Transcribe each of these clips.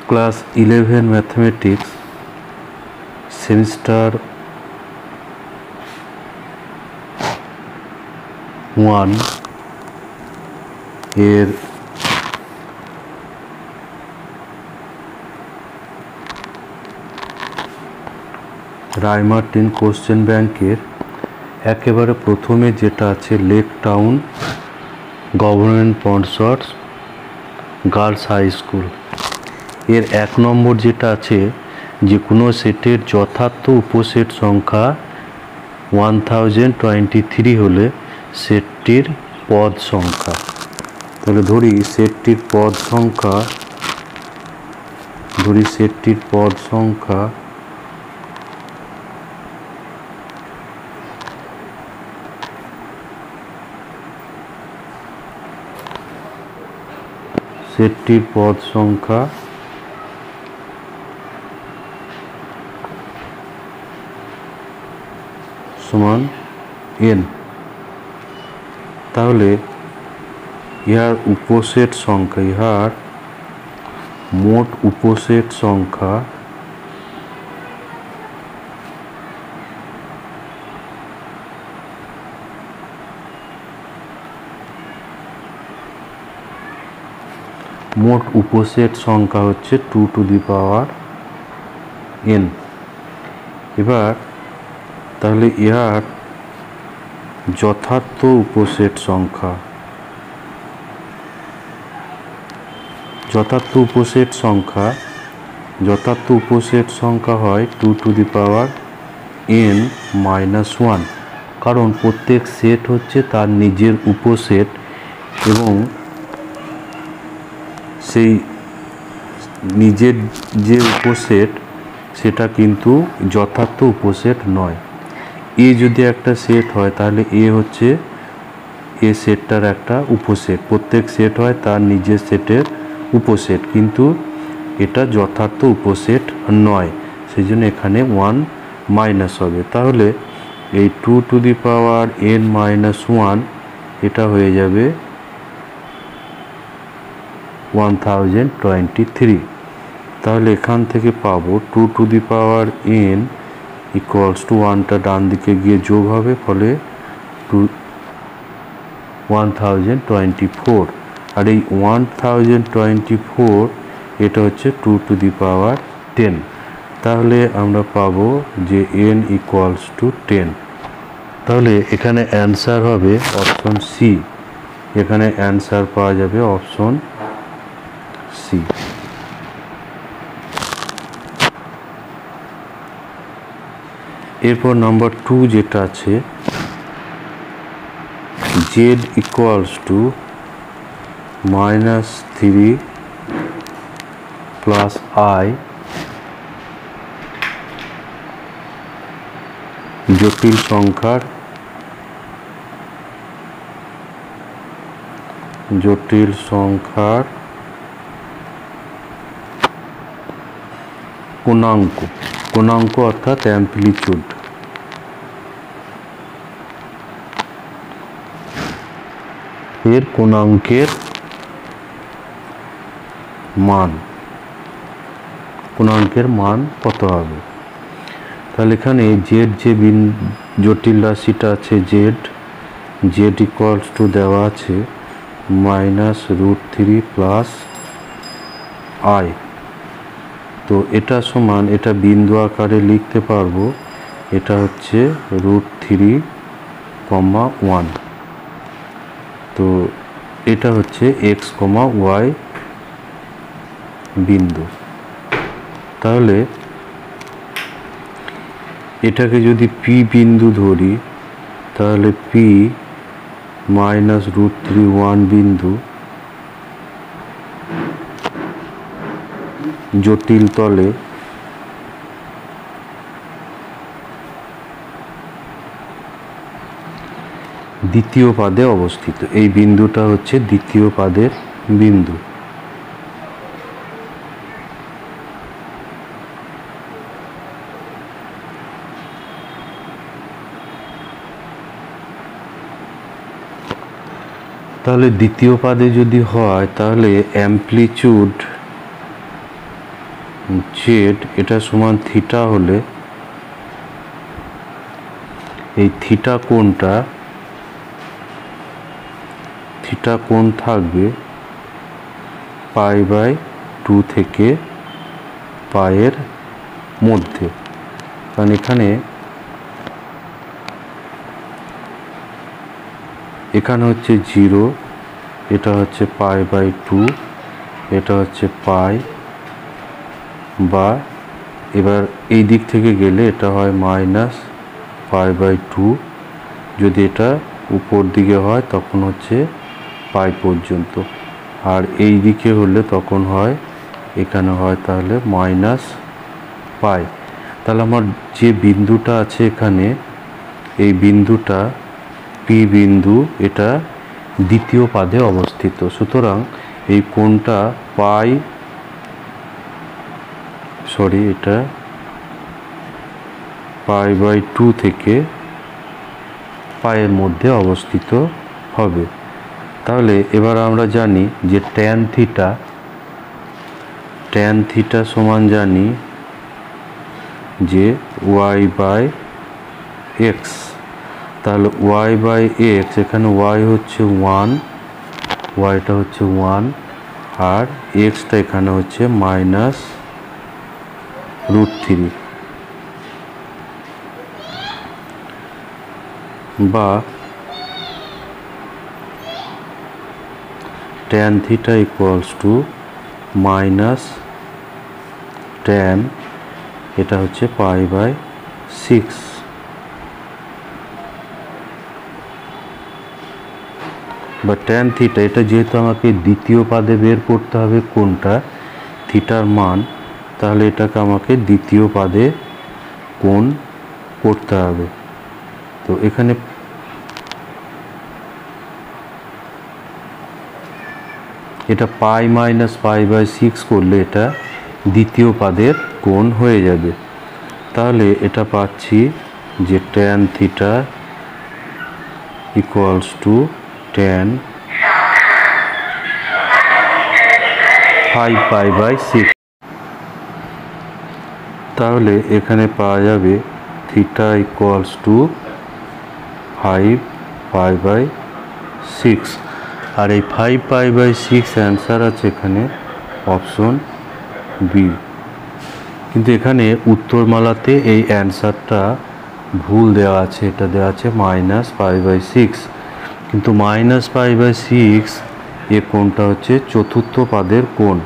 Class 11 mathematics semester 1 এর Ray Martin question ব্যাংকের একেবারে প্রথমে যেটা আছে lake town government sponsored girls high school, এর 1 নম্বর যেটা আছে যে কোনো সেটের যথার্থ উপসেট সংখ্যা 1023 হলে সেটটির পদ সংখ্যা। তাহলে ধরি সেটটির পদ সংখ্যা সমান n। তাহলে ইহার উপসেট সংখ্যা, ইহার মোট উপসেট সংখ্যা হচ্ছে 2 টু দি পাওয়ার n। এবার তাহলে ইহার যথার্থ উপসেট সংখ্যা হয় 2 to the power n minus 1, কারণ প্রত্যেক সেট হচ্ছে তার নিজের উপসেট এবং সেই নিজের যে উপসেট সেটা কিন্তু যথার্থ উপসেট নয়। এ যদি একটা সেট হয় তাহলে এ হচ্ছে এ সেটটার একটা উপসেট, প্রত্যেক সেট হয় তার নিজের সেটের উপসেট, কিন্তু এটা যথার্থ উপসেট নয়, সেই জন্য এখানে 1 মাইনাস হবে। তাহলে এই 2 to the power n minus 1 এটা হয়ে যাবে 1023। তাহলে এখান থেকে পাবো 2 to the power n equals to 1টা ডান দিকে গিয়ে যোগ হবে, ফলে 1024। আর এই 1024 এটা হচ্ছে 2 টু দি পাওয়ার 10। তাহলে আমরা পাবো যে n ইকুয়ালস টু 10। তাহলে এখানে অ্যান্সার হবে অপশন সি। এখানে অ্যান্সার পাওয়া যাবে অপশন সি। এরপর নাম্বার 2 যেটা আছে z equals to -3 plus i জটিল সংখ্যার কোণাঙ্ক অর্থাৎ অ্যাম্পলিটিউড। এর কোণাঙ্কের মান কত হবে? তাহলে এখানে জেড যে জটিল রাশিটা আছে জেড ইকুয়ালস টু দেওয়া আছে -√3 প্লাস i। তো এটা সমান, এটা বিন্দু আকারে লিখতে পারবো, এটা হচ্ছে √3, 1। তো এটা হচ্ছে x, y বিন্দু। তাহলে এটাকে যদি p বিন্দু ধরি তাহলে p -√3 1 বিন্দু জটিল তলে দ্বিতীয় পাদে অবস্থিত। এই বিন্দুটা হচ্ছে দ্বিতীয় পাদের বিন্দু। তাহলে দ্বিতীয় পাদে যদি হয় তাহলে অ্যাম্পলিটিউড জেড এটা সমান থিটা হলে এই থিটা কোণ থাকবে π/2 থেকে পায়ের মধ্যে, কারণ এখানে হচ্ছে 0, এটা হচ্ছে π/2, এটা হচ্ছে পাই, বা এবার এই দিক থেকে গেলে এটা হয় -π/2, যদি এটা উপর দিকে হয় তখন হচ্ছে পাই পর্যন্ত, আর এই দিকে হলে তখন হয় এখানে হয় তাহলে -পাই। তাহলে আমার যে বিন্দুটা আছে এখানে, এই বিন্দুটা পি বিন্দু, এটা দ্বিতীয় পাদে অবস্থিত। সুতরাং এই কোণটা এটা π/2 থেকে পায়ের মধ্যে অবস্থিত হবে। তাহলে এবার আমরা জানি যে ট্যান থিটা সমান জানি যে y/x। তাহলে y/x, এখানে y হচ্ছে 1, yটা হচ্ছে 1, আর xটা এখানে হচ্ছে -√3, বা tan theta equals to -tan, এটা হচ্ছে π/6। বা tan থিটা, এটা যেহেতু আমাকে দ্বিতীয় পাদে বের করতে হবে কোণটা, থিটার মান, তাহলে এটাকে আমাকে দ্বিতীয় পাদে কোণ করতে হবে। তো এখানে এটা π-π/6 করলে এটা দ্বিতীয় পাদের কোণ হয়ে যাবে। তাহলে এটা পাচ্ছি যে tan theta equals two tan 5π/6। তাহলে এখানে পাওয়া যাবে থিটা ইকুয়ালস টু 5π/6, আর এই 5π/6 অ্যান্সার আছে এখানে অপশন বি। কিন্তু এখানে উত্তরমালাতে এই অ্যান্সারটা ভুল দেওয়া আছে, এটা দেওয়া আছে -π/6, কিন্তু -π/6 এ কোণটা হচ্ছে চতুর্থ পাদের কোণ,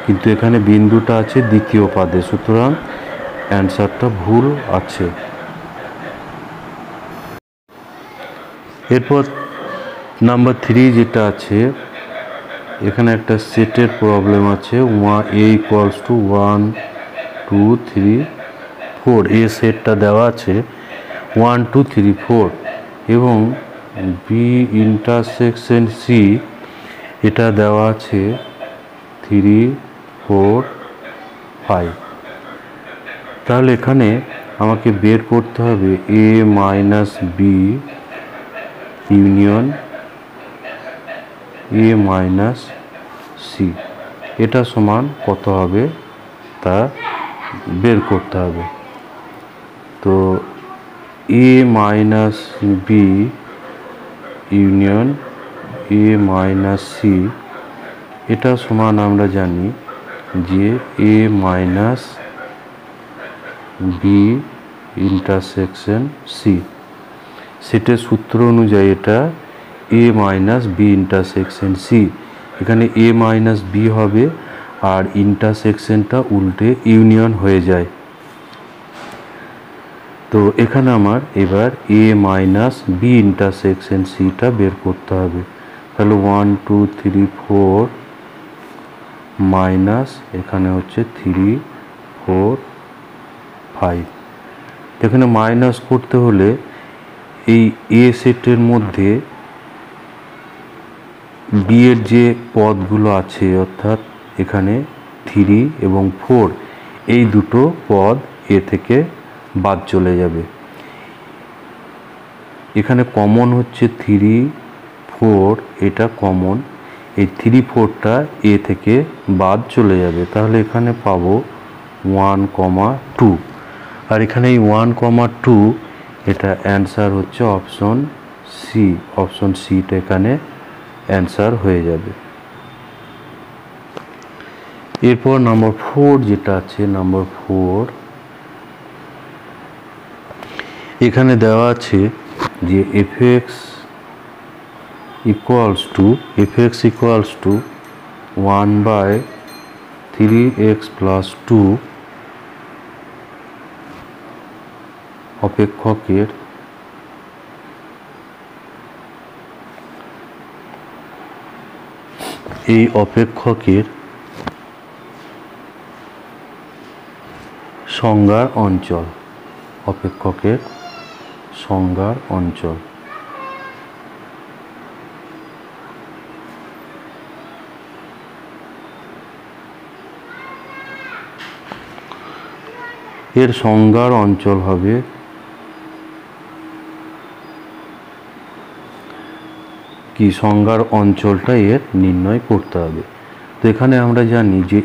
কিন্তু এখানে বিন্দুটা আছে দ্বিতীয় পাদে, সুতরাং অ্যান্সারটা ভুল আছে। এরপর নাম্বার 3 যেটা আছে, এখানে একটা সেটের প্রবলেম আছে। a ইকুয়ালস টু 1 2 3 4, এই সেটটা দেওয়া আছে 1 2 3 4, এবং বি ইন্টারসেকশন সি এটা দেওয়া আছে 3 4 5। তাহলে এখানে আমাকে বের করতে হবে a minus B union a minus C, এটা সমান কত হবে তা বের করতে হবে। তো a minus B union a minus C, এটা সমান আমরা জানি যে a minus B intersection C, সেটের সূত্র অনুযায়ী এটা a minus B intersection C, এখানে a মাইনাস বি হবে আর ইন্টারসেকশনটা উল্টে ইউনিয়ন হয়ে যায়। তো এখানে আমার এবার a মাইনাস বি ইন্টারসেকশন সিটা বের করতে হবে। তাহলে 1 2 3 4 মাইনাস এখানে হচ্ছে 3 4 5। এখানে মাইনাস করতে হলে এই এ সেটের মধ্যে বি এর যে পদগুলো আছে, অর্থাৎ এখানে 3 এবং 4, এই দুটো পদ এ থেকে বাদ চলে যাবে। এখানে কমন হচ্ছে 3 4, এটা কমন, এই 3 4টা এ থেকে বাদ চলে যাবে। তাহলে এখানে পাবো 1,2, আর এখানে এই 1,2 এটা অ্যান্সার হচ্ছে অপশন সি। অপশন সিটা এখানে অ্যান্সার হয়ে যাবে। এরপর নম্বর 4 যেটা আছে, নম্বর 4 এখানে দেওয়া আছে যে fx equals to 1/3x plus 2 অপেক্ষকের এই অপেক্ষকের সংজ্ঞার অঞ্চল, অপেক্ষকের সংজ্ঞার অঞ্চল। এর সংজ্ঞার অঞ্চল হবে কি, সংজ্ঞার অঞ্চলটা এর নির্ণয় করতে হবে। তো এখানে আমরা জানি যে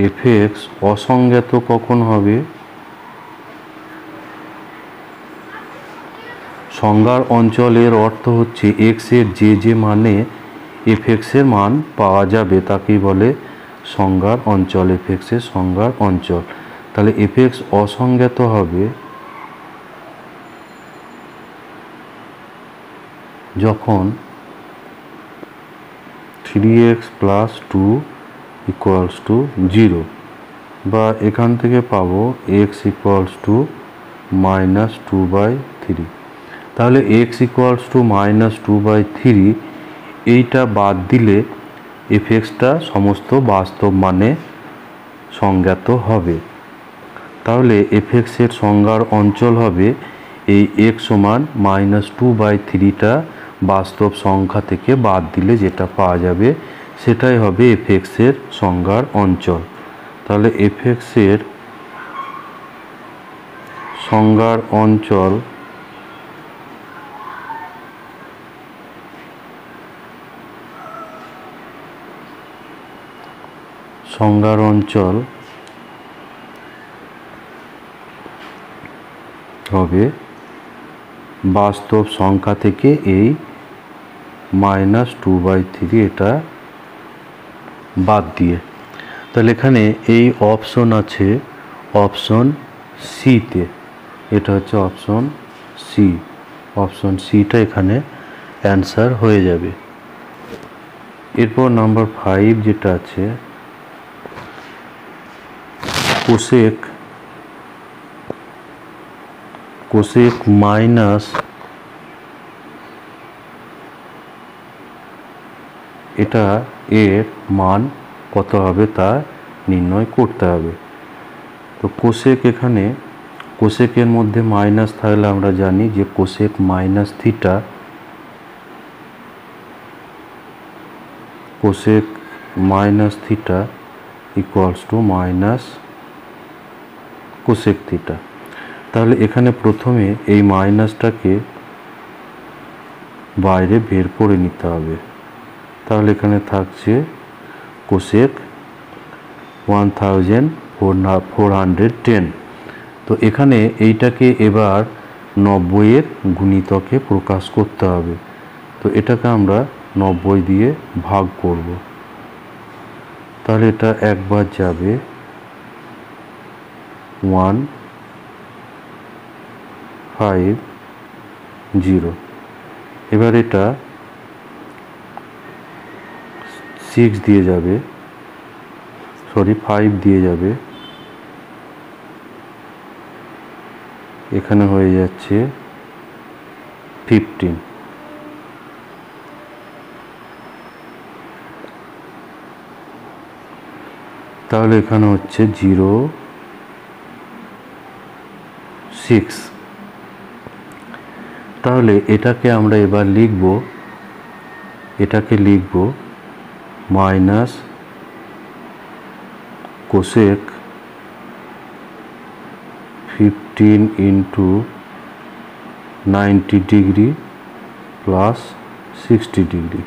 এফএক্স অসংজ্ঞাত কখন হবে, সংজ্ঞার অঞ্চলের অর্থ হচ্ছে এক্স এর যে মানে এফএক্স এর মান পাওয়া যাবে তাকেই বলে সংজ্ঞার অঞ্চল, এফএক্স এর সংজ্ঞার অঞ্চল। তাহলে এফএক্স অসংজ্ঞাত হবে যখন 3x প্লাস 2 ইকুয়ালস টু 0, বা এখান থেকে পাবো x ইকুয়ালস টু -2/3। তাহলে x ইকুয়ালস টু -2/3 এইটা বাদ দিলে এফএক্সটা সমস্ত বাস্তব মানে সংজ্ঞাত হবে। তাহলে এফএক্সের সংজ্ঞার অঞ্চল হবে এই x সমান -2/3টা বাস্তব সংখ্যা থেকে বাদ দিলে যেটা পাওয়া যাবে সেটাই হবে এফএক্সের সংজ্ঞার অঞ্চল। তাহলে এফএক্সের সংজ্ঞার অঞ্চল হবে বাস্তব সংখ্যা থেকে এই -2/3 এটা বাদ দিয়ে। তাহলে এখানে এই অপশন আছে অপশন সিতে, এটা হচ্ছে অপশন সি। অপশন সিটা এখানে অ্যান্সার হয়ে যাবে। এরপর নাম্বার 5 যেটা আছে, কোসেক মাইনাস এটা এর মান কত হবে তা নির্ণয় করতে হবে। তো কোসেক, এখানে কোসেকের মধ্যে মাইনাস থাকলে আমরা জানি যে cosec minus theta, cosec minus theta equals two minus cosec theta. তাহলে এখানে প্রথমে এই মাইনাসটাকে বাইরে বের করে নিতে হবে। তাহলে এখানে থাকছে কোসেক 1410। তো এখানে এইটাকে এবার 90-এর গুণিতকে প্রকাশ করতে হবে। তো এটাকে আমরা 90 দিয়ে ভাগ করব। তাহলে এটা একবার যাবে 150। এবার এটা 6 দিয়ে যাবে, 5 দিয়ে যাবে, এখানে হয়ে যাচ্ছে 15। তাহলে এখানে হচ্ছে 0.6। তাহলে এটাকে আমরা এবার লিখব, এটাকে লিখব minus cosec 15 into 90 degree plus 60 degree.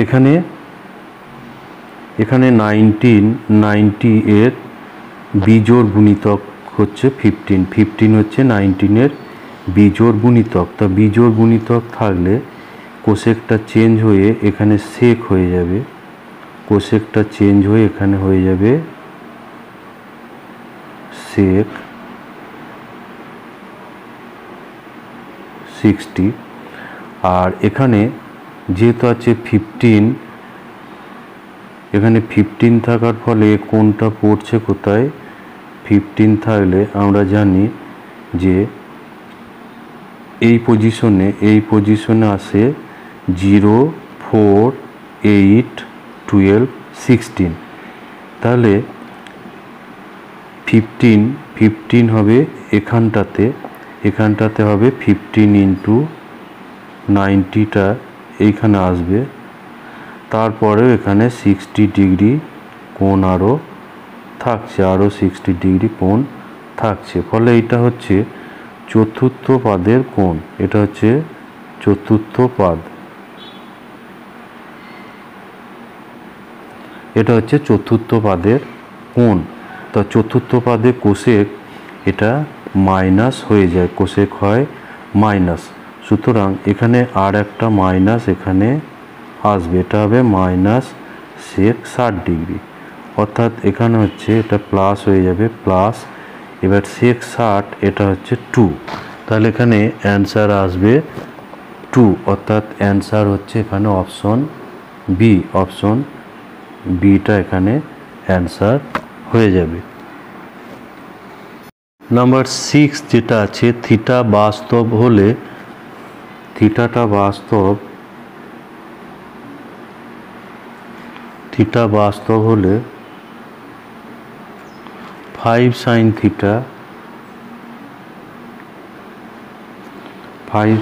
এখানে এখানে 90 এর বিজোড় গুণিতক হচ্ছে 15, 15 হচ্ছে 19 এর বিজোড় গুণিতক। তা বিজোড় গুণিতক থাকলে কোশেকটা চেঞ্জ হয়ে এখানে সেক হয়ে যাবে, কোশেকটা চেঞ্জ হয়ে এখানে হয়ে যাবে সেক 60। আর এখানে যেহেতু আছে 15, এখানে 15 থাকার ফলে কোনটা পড়ছে কোথায়, 15 থাকলে আমরা জানি যে এই পজিশনে আসে 0, 4, 8, 12, 16। তাহলে 15 হবে এখানটাতে হবে 15 ইন্টু 90টা এইখানে আসবে, তারপরেও এখানে 60 ডিগ্রি কোণ আরও থাকছে, আরও 60 ডিগ্রি কোণ থাকছে। ফলে এটা হচ্ছে চতুর্থ পাদের কোণ, এটা হচ্ছে চতুর্থ পাদ, এটা হচ্ছে চতুর্থ পাদের কোণ। তা চতুর্থ পাদে কোশেক এটা মাইনাস হয়ে যায়, কোশেক হয় মাইনাস। সুতরাং এখানে আর একটা মাইনাস এখানে আসবে, এটা হবে মাইনাস সেক 60 ডিগ্রি, অর্থাৎ এখানে হচ্ছে এটা প্লাস হয়ে যাবে প্লাস, এবার সেক 60 এটা হচ্ছে 2, তাহলে এখানে অ্যান্সার আসবে 2, অর্থাৎ অ্যান্সার হচ্ছে এখানে অপশন বি, অপশন বিটা এখানে অ্যান্সার হয়ে যাবে। নাম্বার 6 যেটা আছে, থিটা বাস্তব হলে, থিটা বাস্তব হলে 5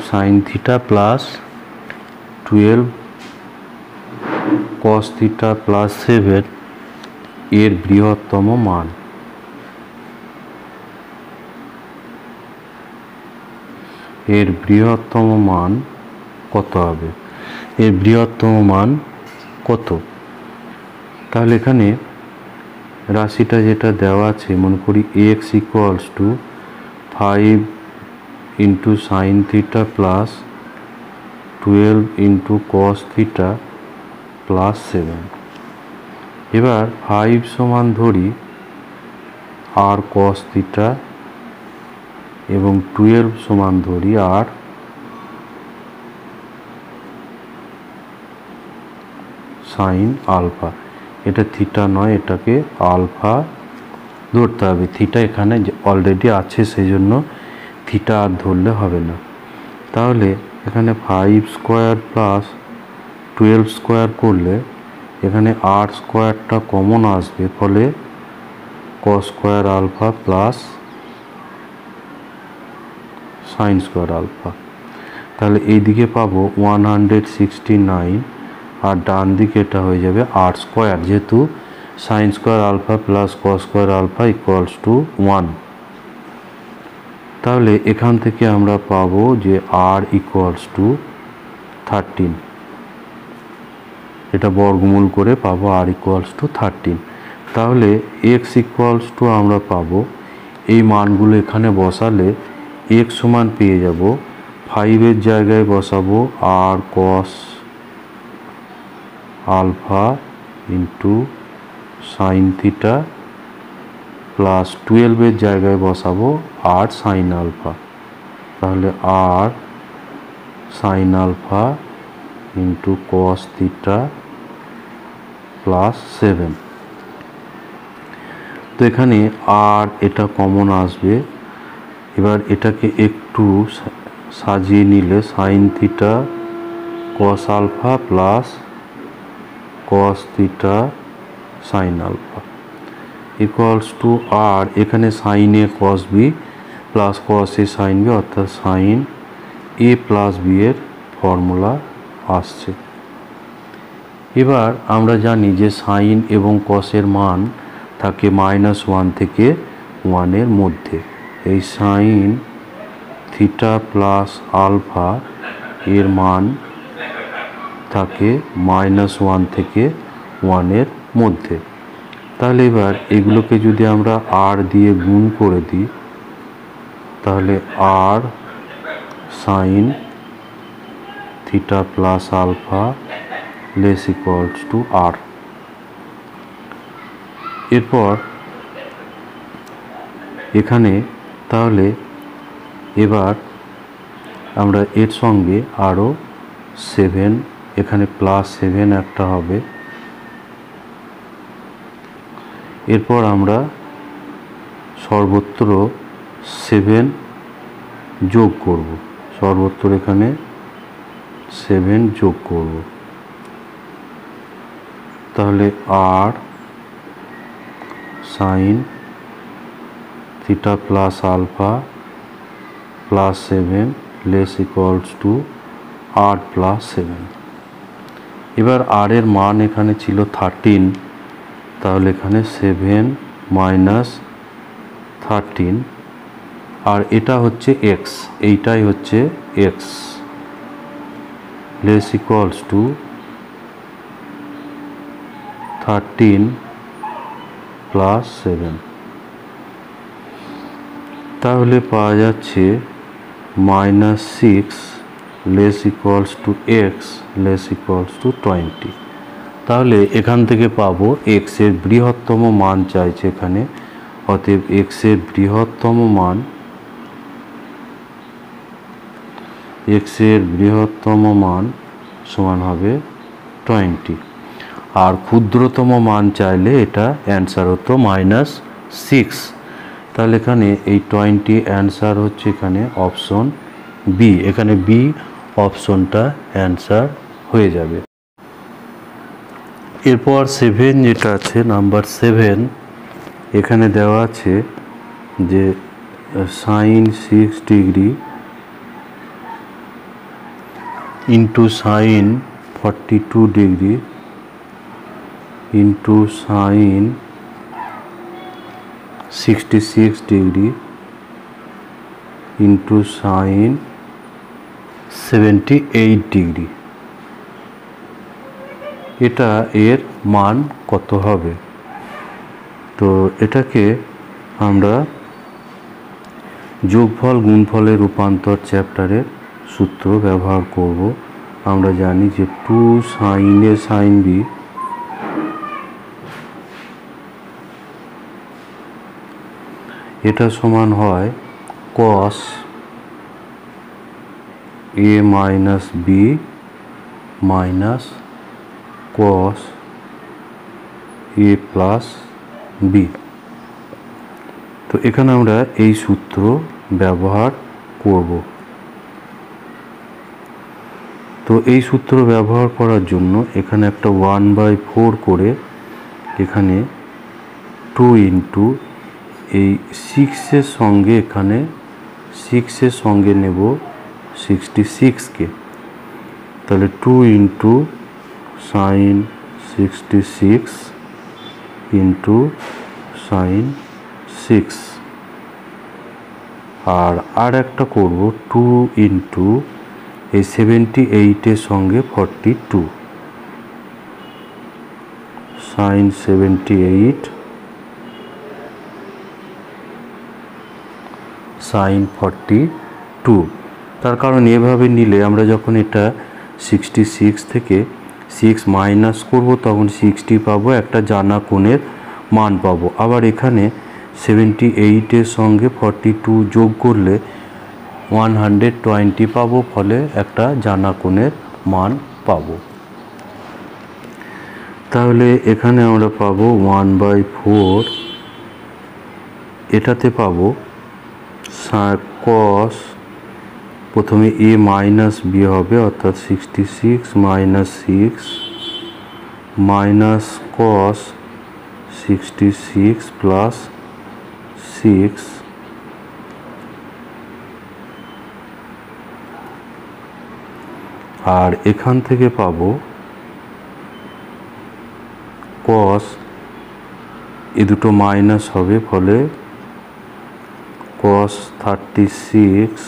sin theta plus 12 cos theta plus 7 এর বৃহত্তম মান। এর বৃহত্তম মান কত হবে? এর বৃহত্তম মান কত? তাহলে এখানে রাশিটা যেটা দেওয়া আছে, মনে করি x equals to 5 into sine theta plus 12 into cos theta plus 7। এবার 5 সমান ধরি আর কস থিটা এবং 12 সমান ধরি আর সাইন আলফা। এটা থিটা নয়, এটাকে আলফা ধরতে হবে। থিটা এখানে অলরেডি আছে, সেই জন্য থিটা আর ধরলে হবে না। তাহলে এখানে 5 স্কোয়ার প্লাস 12 স্কোয়ার করলে এখানে আর স্কোয়ারটা কমন আসবে, ফলে cos square alpha plus sine square alpha. তাহলে এই দিকে পাবো 169 আর ডান দিকে এটা হয়ে যাবে আর স্কোয়ার, যেহেতু sine square alpha plus cos square alpha equals to 1। তাহলে এখান থেকে আমরা পাবো যে আর ইকুয়ালস টু 13, এটা বর্গমূল করে পাবো আর ইকুয়ালস টু 13। তাহলে এক্স ইকুয়ালস টু আমরা পাবো, এই মানগুলো এখানে বসালে এক্স সমান পেয়ে যাব 5-এর জায়গায় বসাবো আর cos alpha into sine theta plus 12-এর জায়গায় বসাবো আর সাইন আলফা, তাহলে আর sine alpha into cos theta plus 7। তো এখানে আর এটা কমন আসবে। এবার এটাকে একটু সাজিয়ে নিলে sine theta cos alpha plus cos theta sine alpha equals to আর, এখানে sine A cos B plus cos A sine B, অর্থাৎ সাইন এ প্লাস বি এর ফর্মুলা আসছে। এবার আমরা জানি যে সাইন এবং কসের মান থাকে -1 থেকে 1-এর মধ্যে। এই সাইন থিটা প্লাস আলফা এর মান থাকে -1 থেকে 1-এর মধ্যে। তাহলে এবার এগুলোকে যদি আমরা r দিয়ে গুণ করে দিই তাহলে r sin theta plus alpha less equals to r। এরপর এখানে তাহলে এবার আমরা এর সঙ্গে আরও 7 এখানে +7 একটা হবে। এরপর আমরা সর্বত্র 7 যোগ করব, সর্বত্র এখানে 7 যোগ করব। তাহলে r sin theta plus alpha +7 less equals to r +7। এবার r এর মান এখানে ছিল 13, তাহলে এখানে 7 - 13, আর এটা হচ্ছে x, এইটাই হচ্ছে x, লেস ইকুয়ালস টু 13 + 7। তাহলে পাওয়া যাচ্ছে -6 less equals two x less equals two 20। তাহলে এখান থেকে পাবো x এর বৃহত্তম মান চাইছে এখানে, অতএব x এর বৃহত্তম মান সমান হবে 20, আর ক্ষুদ্রতম মান চাইলে এটা অ্যান্সার হতো -6। তাহলে এখানে এই 20 অ্যান্সার হচ্ছে এখানে অপশন বি, এখানে বি অপশনটা অ্যান্সার হয়ে যাবে। এরপর 7 যেটা আছে, নাম্বার 7, এখানে দেওয়া আছে যে sin 6 degree into sin 42 degree into sin 66 degree into sin 78 degree, এটা এর মান কত হবে? তো এটাকে আমরা যোগফল গুণফলে রূপান্তর চ্যাপ্টারের সূত্র ব্যবহার করব। আমরা জানি যে 2 sin a sin b এটা সমান হয় cos a minus b minus cos a plus b। তো এখানে আমরা এই সূত্র ব্যবহার করব। তো এই সূত্র ব্যবহার করার জন্য এখানে একটা 1/4 করে এখানে 2 ইন্টু এই 6-এর সঙ্গে এখানে 6-এর সঙ্গে নেব 66কে, তাহলে 2 ইন্টু sin 66 ইন্টু sin 6, আর একটা করব 2 ইন্টু এই 78-এর সঙ্গে 42 sin 78 sin 42। তার কারণ এভাবে নিলে আমরা যখন এটা 66 থেকে 6 মাইনাস করব তখন 60 পাবো, একটা জানা কোণের মান পাবো। আবার এখানে 78-এর সঙ্গে 42 যোগ করলে 120 পাবো, ফলে একটা জানা কোণের মান পাবো। তাহলে এখানে আমরা পাবো 1/4, এটাতে পাবো cos, প্রথমে a মাইনাস b হবে, অর্থাৎ 66 মাইনাস 6 মাইনাস cos 66 প্লাস 6 আর এখান থেকে পাবো cos, এ দুটো মাইনাস হবে, ফলে cos 36,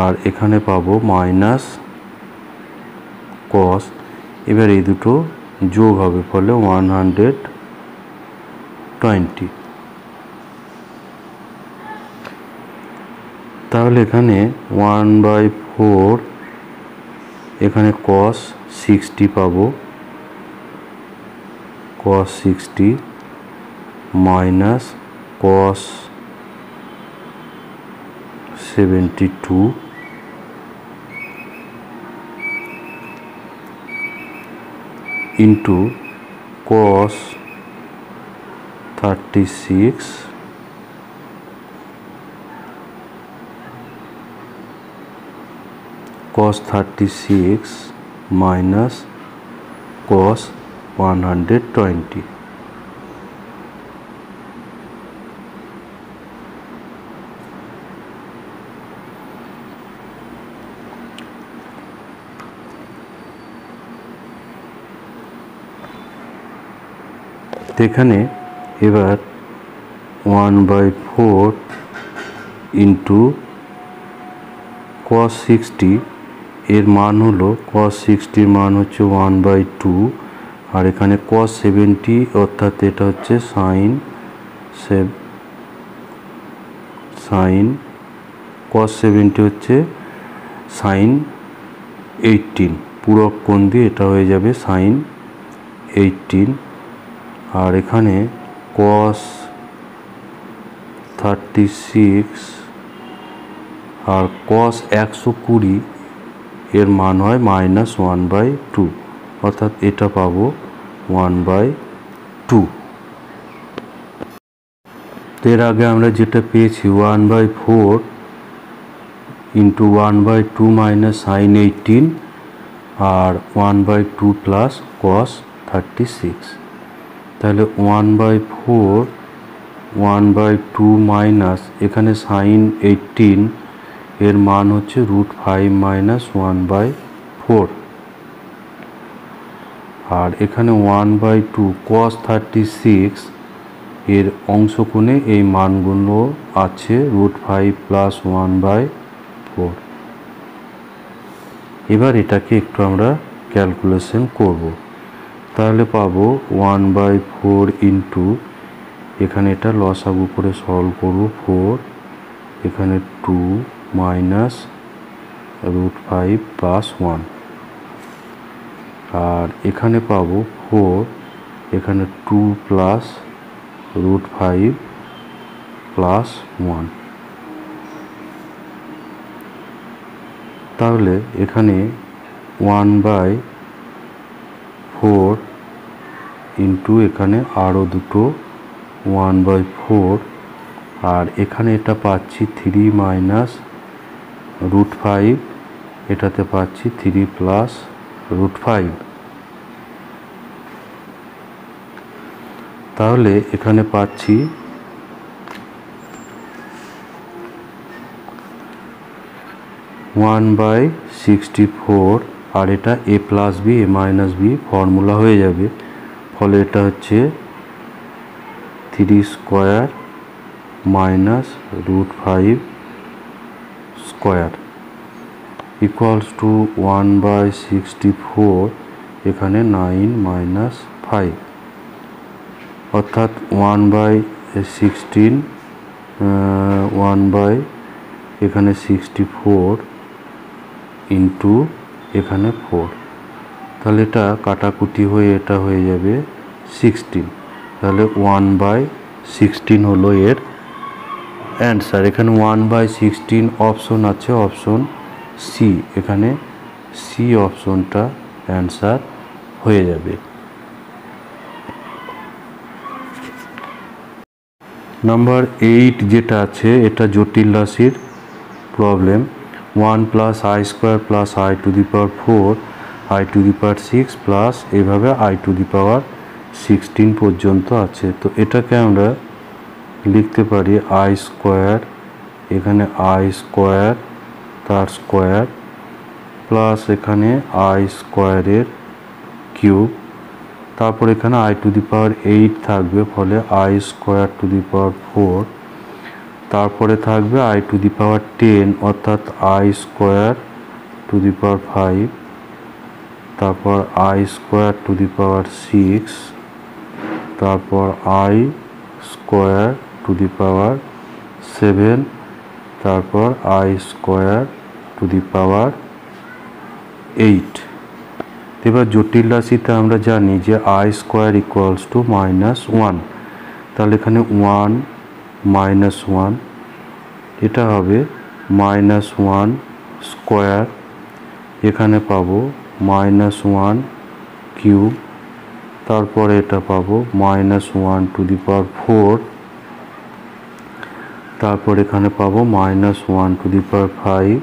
আর এখানে পাবো কস, এবার এই দুটো যোগ হবে, ফলে 120। তাহলে এখানে 1/4, এখানে cos 60 পাবো, cos 60 minus cos 72 into cos 36 minus cos 120। এখানে এবার 1/4 ইন্টু cos 60 এর মান হলো, cos 60 মান হচ্ছে 1/2, আর এখানে cos 70 অর্থাৎ এটা হচ্ছে cos 70 হচ্ছে sin 18, পূরক কোণ দিয়ে এটা হয়ে যাবে sin 18। আর এখানে cos 36 আর cos 120 এর মান হয় -1/2, অর্থাৎ এটা পাবো 1/2। এর আগে আমরা যেটা পেয়েছি 1/4 ইন্টু 1/2 মাইনাস sin 18 আর 1/2 প্লাস cos 36। তাহলে 1/4 1/2 মাইনাস এখানে sin 18 এর মান হচ্ছে √5 মাইনাস 1/4, আর এখানে 1/2 cos 36 এর অংশকোণে এই মানগুলো আছে √5 প্লাস 1/4। এবার এটাকে একটু আমরা ক্যালকুলেশন করব। তাহলে পাবো 1/4 ইন্টু, এখানে এটা লসাগু করে সলভ করব, 4, এখানে 2 মাইনাস √5 প্লাস 1, আর এখানে পাবো 4, এখানে 2 প্লাস √5 প্লাস 1। তাহলে এখানে 1/4 ইন্টু এখানে আরও দুটো 1/4, আর এখানে এটা পাচ্ছি 3 মাইনাস √5, এটাতে পাচ্ছি 3 প্লাস √5। তাহলে এখানে পাচ্ছি 1/64, আর এটা a plus B a minus B formula হয়ে যাবে, ফলে এটা হচ্ছে 3 square minus √5 square equals to 1/64, এখানে 9 মাইনাস 5, অর্থাৎ 1/16 এখানে 64 ইন্টু এখানে 4, তাহলে এটা কাটাকুটি হয়ে এটা হয়ে যাবে 16, তাহলে 1/16 হলো এর অ্যান্সার। এখানে 1/16 অপশন আছে, অপশন সি, এখানে সি অপশনটা অ্যান্সার হয়ে যাবে। নাম্বার 8 যেটা আছে, এটা জটিল রাশির problem. 1 plus I square plus i two the power 4, i two the power 6 plus এভাবে i টু দি পাওয়ার 16 পর্যন্ত আছে। তো এটাকে আমরা লিখতে পারি i স্কোয়ার, এখানে i স্কোয়ার তার স্কোয়ার প্লাস এখানে i স্কোয়ারের কিউব, তারপর এখানে i টু দি পাওয়ার 8 থাকবে, ফলে i স্কোয়ার টু দি পাওয়ার 4, তারপরে থাকবে i টু দি পাওয়ার 10 অর্থাৎ i স্কোয়ার টু দি পাওয়ার 5 তারপর I square two the power 6, তারপর I square two the power 7, তারপর I square two the power 8। এবার জটিল রাশিতে আমরা জানি যে আই স্কোয়ার ইকুয়ালস টু -1, তাহলে এখানে 1 -1, এটা হবে -1 স্কোয়ার, এখানে পাবো -1 কিউব, তারপরে এটা পাবো -1 টু দি পাওয়ার 4, তারপর এখানে পাবো -1 টু দি পাওয়ার 5,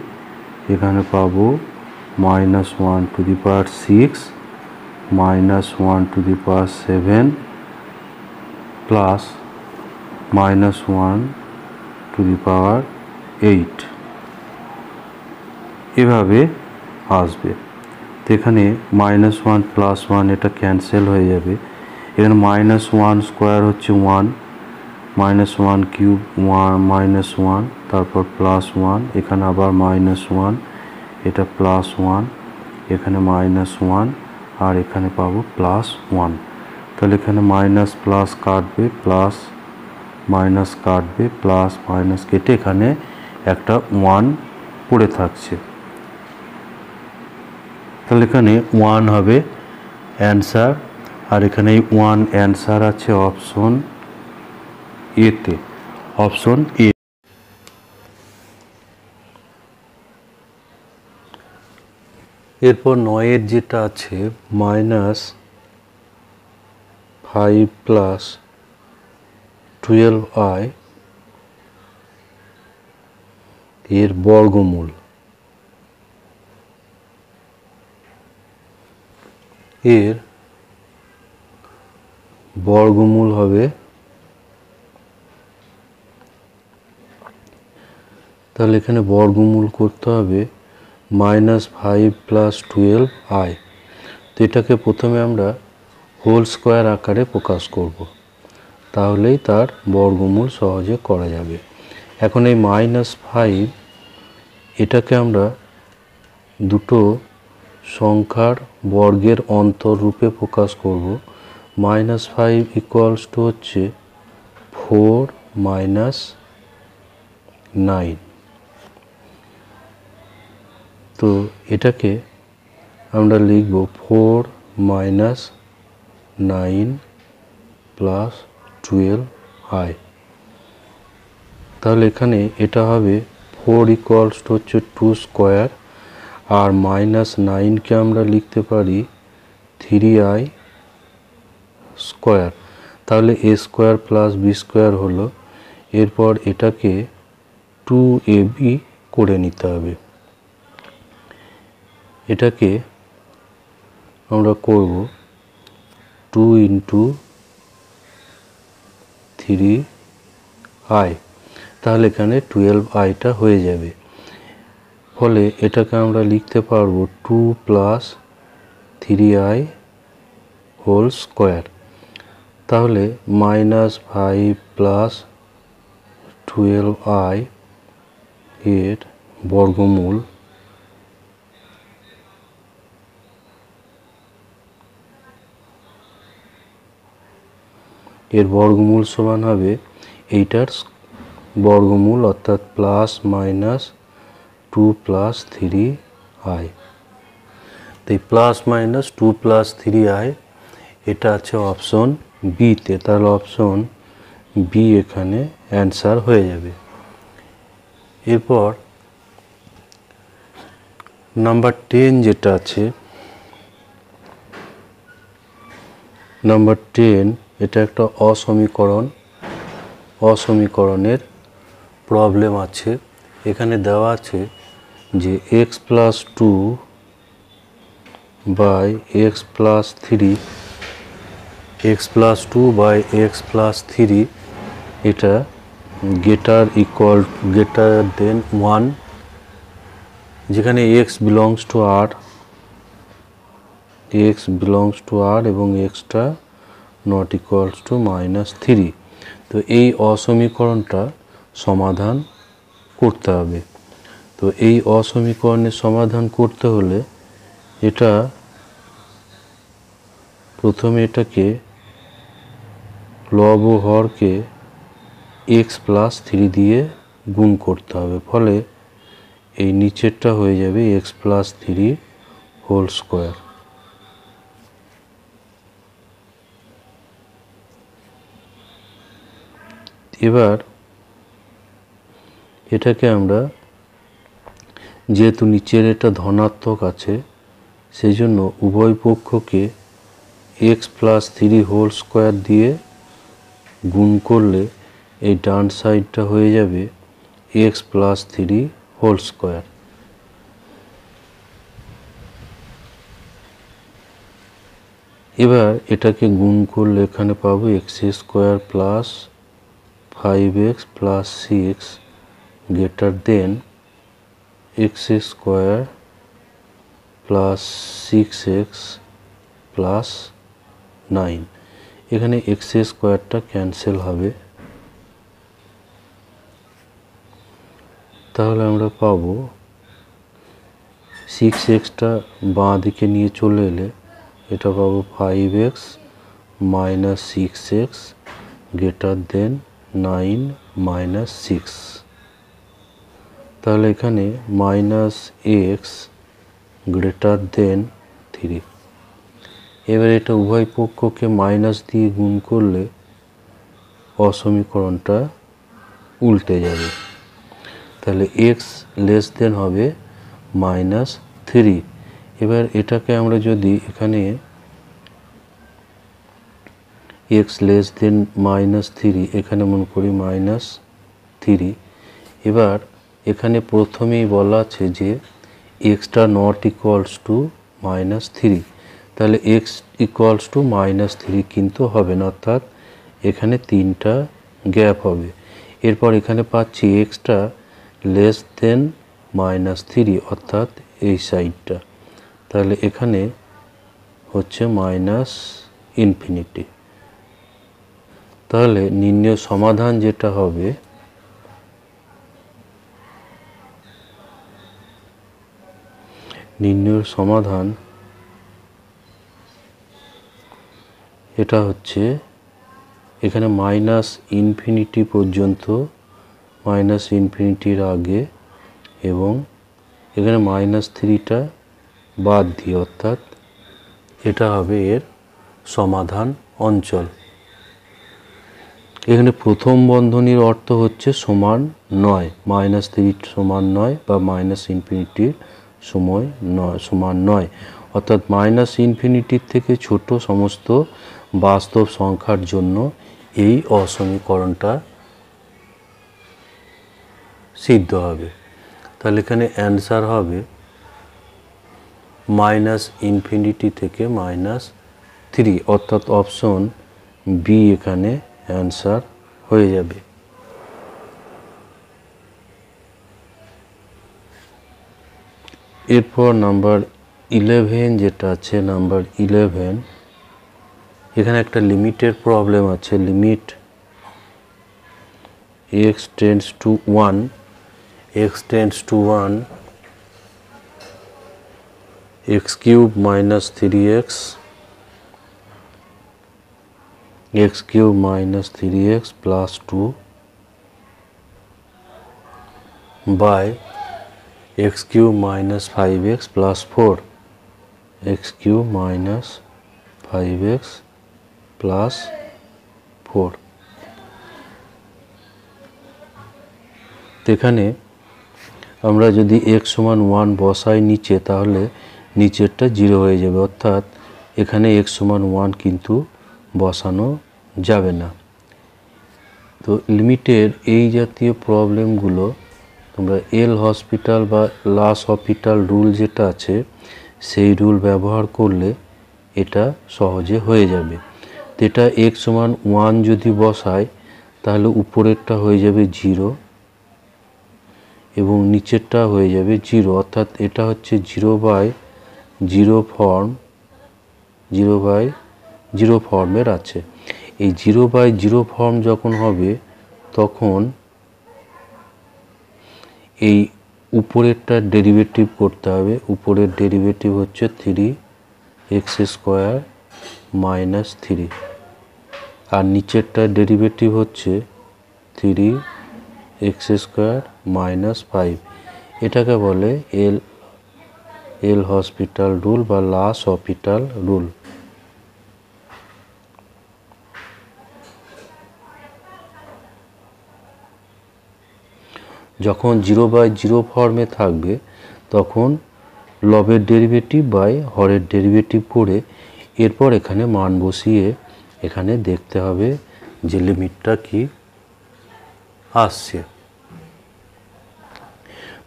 এখানে পাবো -1 to the power 6, -1 to the power 7 plus -1 to the power 8, এভাবে আসবে। তো এখানে -1 প্লাস 1 এটা ক্যান্সেল হয়ে যাবে। এখানে -1 স্কোয়ার হচ্ছে 1, -1 কিউব 1, তারপর +1, এখানে আবার -1, এটা +1, এখানে -1, আর এখানে পাবো +1। তাহলে এখানে মাইনাস প্লাস কাটবে, প্লাস মাইনাস কাটবে, প্লাস মাইনাস কেটে এখানে একটা 1 পড়ে থাকছে। তাহলে এখানে 1 হবে অ্যান্সার, আর এখানে 1 অ্যান্সার আছে অপশন এতে, অপশন এ। এরপর 9 যেটা আছে -5 প্লাস 12i এর বর্গমূল, এর বর্গমূল হবে, তাহলে এখানে বর্গমূল করতে হবে -5 প্লাস 12i। তো এটাকে প্রথমে আমরা হোল স্কোয়ার আকারে প্রকাশ করব, তাহলেই তার বর্গমূল সহজে করা যাবে। এখন এই -5 এটাকে আমরা দুটো সংখ্যার বর্গের অন্তররূপে প্রকাশ করব। -5 ইকুয়ালস টু হচ্ছে 4 - 9। তো এটাকে আমরা লিখব 4 - 9 প্লাস 12i। তাহলে এখানে এটা হবে 4 ইকুয়ালস টু হচ্ছে 2 স্কোয়ার, আর -9কে আমরা লিখতে পারি 3i স্কোয়ার। তাহলে a square plus b square হলো। এরপর এটাকে 2ab করে নিতে হবে। এটাকে আমরা করব 2 ইন্টু 3i, তাহলে এখানে 12iটা হয়ে যাবে। ফলে এটাকে আমরা লিখতে পারবো 2 প্লাস 3i হোল স্কোয়ার। তাহলে -5 প্লাস 12i এর বর্গমূল সমান হবে এইটার বর্গমূল, অর্থাৎ +-2 প্লাস 3i। তো এই +-2 প্লাস 3i এটা আছে অপশন বিতে, তাহলে অপশন বি এখানে অ্যান্সার হয়ে যাবে। এরপর নাম্বার 10 যেটা আছে, নাম্বার 10 এটা একটা অসমীকরণের প্রবলেম আছে। এখানে দেওয়া আছে যে x+2 বাই x+3, x+2/x+3 এটা greater than 1, যেখানে x belongs to r এবং xটা not equals to -3। তো এই অসমীকরণটা সমাধান করতে হবে। তো এই অসমীকরণের সমাধান করতে হলে এটা প্রথমে এটাকে লব ও হরকে x+3 দিয়ে গুণ করতে হবে, ফলে এই নিচেরটা হয়ে যাবে x+3 হোল স্কোয়ার। এবার এটাকে আমরা, যেহেতু নিচের এটা ধনাত্মক আছে, সেই জন্য উভয় পক্ষকে x+3 হোল স্কোয়ার দিয়ে গুণ করলে এই ডান সাইডটা হয়ে যাবে x+3 হোল স্কোয়ার। এবার এটাকে গুণ করলে এখানে পাবো x² plus 5x plus 6 greater than x² plus 6x plus 9। এখানে x² ক্যান্সেল হবে, তাহলে আমরা পাবো 6xটা বাঁ দিকে নিয়ে চলে এলে এটা পাবো 5x minus 6x greater than 9 minus 6। তাহলে এখানে মাইনাস x গ্রেটার দেন 3। এবার এটা উভয় পক্ষকে মাইনাস দিয়ে গুণ করলে অসমীকরণটা উল্টে যাবে, তাহলে x লেস দেন হবে -3। এবার এটাকে আমরা যদি এখানে x লেস দেন -3 এখানে মনে করি -3। এবার এখানে প্রথমেই বলা আছে যে xটা নট ইকুয়ালস টু -3, তাহলে x ইকুয়ালস টু -3 কিন্তু হবে না, অর্থাৎ এখানে 3টা গ্যাপ হবে। এরপর এখানে পাচ্ছি xটা লেস দেন -3, অর্থাৎ এই সাইডটা, তাহলে এখানে হচ্ছে -∞। তাহলে নির্ণয় সমাধান যেটা হবে নির্ণয়ের সমাধান এটা হচ্ছে এখানে -∞ পর্যন্ত, -∞ আগে, এবং এখানে -3টা বাদ দিয়ে, অর্থাৎ এটা হবে এর সমাধান অঞ্চল। এখানে প্রথম বন্ধনীর অর্থ হচ্ছে সমান নয়, -3 সমান নয় বা -∞ সময় নয় সমান নয়, অর্থাৎ -∞ থেকে ছোট সমস্ত বাস্তব সংখ্যার জন্য এই অসমীকরণটা সিদ্ধ হবে। তাহলে এখানে অ্যান্সার হবে -∞ থেকে -3, অর্থাৎ অপশন বি এখানে অ্যান্সার হয়ে যাবে। এরপর নাম্বার 11 যেটা আছে, নাম্বার 11 এখানে একটা লিমিটের প্রবলেম আছে। Limit x tends to 1, x tends to 1, x³ minus 3x, x³ minus 3x plus 2 by x³ minus 5x plus 4, x³ minus 5x plus 4। এখানে আমরা যদি x সমান 1 বসাই নিচে, তাহলে নিচেরটা 0 হয়ে যাবে, অর্থাৎ এখানে x সমান 1 কিন্তু বসানো যাবে না। তো লিমিটের এই জাতীয় প্রবলেমগুলো তোমরা এল হসপিটাল বা লাস হসপিটাল রুল যেটা আছে সেই রুল ব্যবহার করলে এটা সহজে হয়ে যাবে। তো এটা x সমান 1 যদি বসায় তাহলে উপরেরটা হয়ে যাবে 0 এবং নিচেরটা হয়ে যাবে 0, অর্থাৎ এটা হচ্ছে 0/0 ফর্ম, 0/0 ফর্মের আছে। এই 0/0 ফর্ম যখন হবে তখন এই উপরেরটা ডেরিভেটিভ করতে হবে। উপরের ডেরিভেটিভ হচ্ছে 3x² মাইনাস 3, আর নিচেরটা ডেরিভেটিভ হচ্ছে 3x² মাইনাস 5। এটাকে বলে এল হসপিটাল রুল বা লাস হসপিটাল রুল। যখন 0/0 ফর্মে থাকবে তখন লবের ডেরিভেটিভ বাই হরের ডেরিভেটিভ করে এরপর এখানে মান বসিয়ে এখানে দেখতে হবে যে লিমিটটা কি আসছে।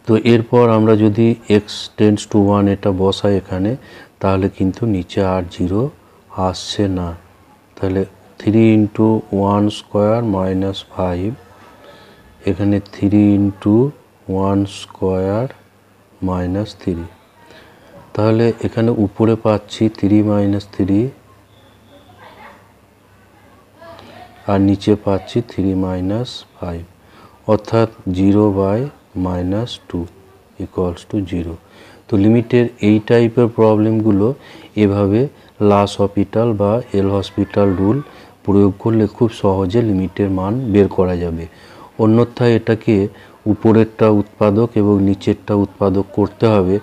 তো এরপর আমরা যদি x টেন্ডস টু 1 এটা বসাই এখানে, তাহলে কিন্তু নিচে আর 0 আসছে না। তাহলে 3 × 1² মাইনাস 5, এখানে 3 × 1² মাইনাস 3। তাহলে এখানে উপরে পাচ্ছি 3 - 3 আর নিচে পাচ্ছি 3 - 5, অর্থাৎ 0/-2 = 0। তো লিমিটের এই টাইপের প্রবলেমগুলো এভাবে লাস হসপিটাল বা এল হসপিটাল রুল প্রয়োগ করলে খুব সহজে লিমিটের মান বের করা যাবে। অন্যথায় এটাকে উপরেরটা উৎপাদক এবং নিচেরটা উৎপাদক করতে হবে।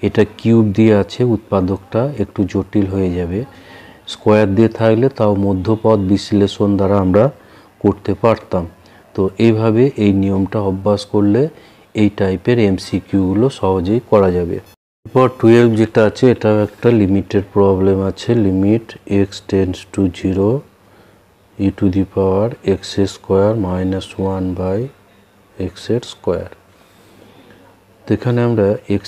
এটা কিউব দিয়ে আছে, উৎপাদকটা একটু জটিল হয়ে যাবে। স্কোয়ার দিয়ে থাকলে তাও মধ্যপদ বিশ্লেষণ দ্বারা আমরা করতে পারতাম। তো এইভাবে এই নিয়মটা অভ্যাস করলে এই টাইপের এমসিকিউগুলো সহজেই করা যাবে। এরপর 12 যেটা আছে, এটাও একটা লিমিটের প্রবলেম আছে। Limit x tends two 0 e⁻x² minus 1/x²। তো এখানে আমরা x²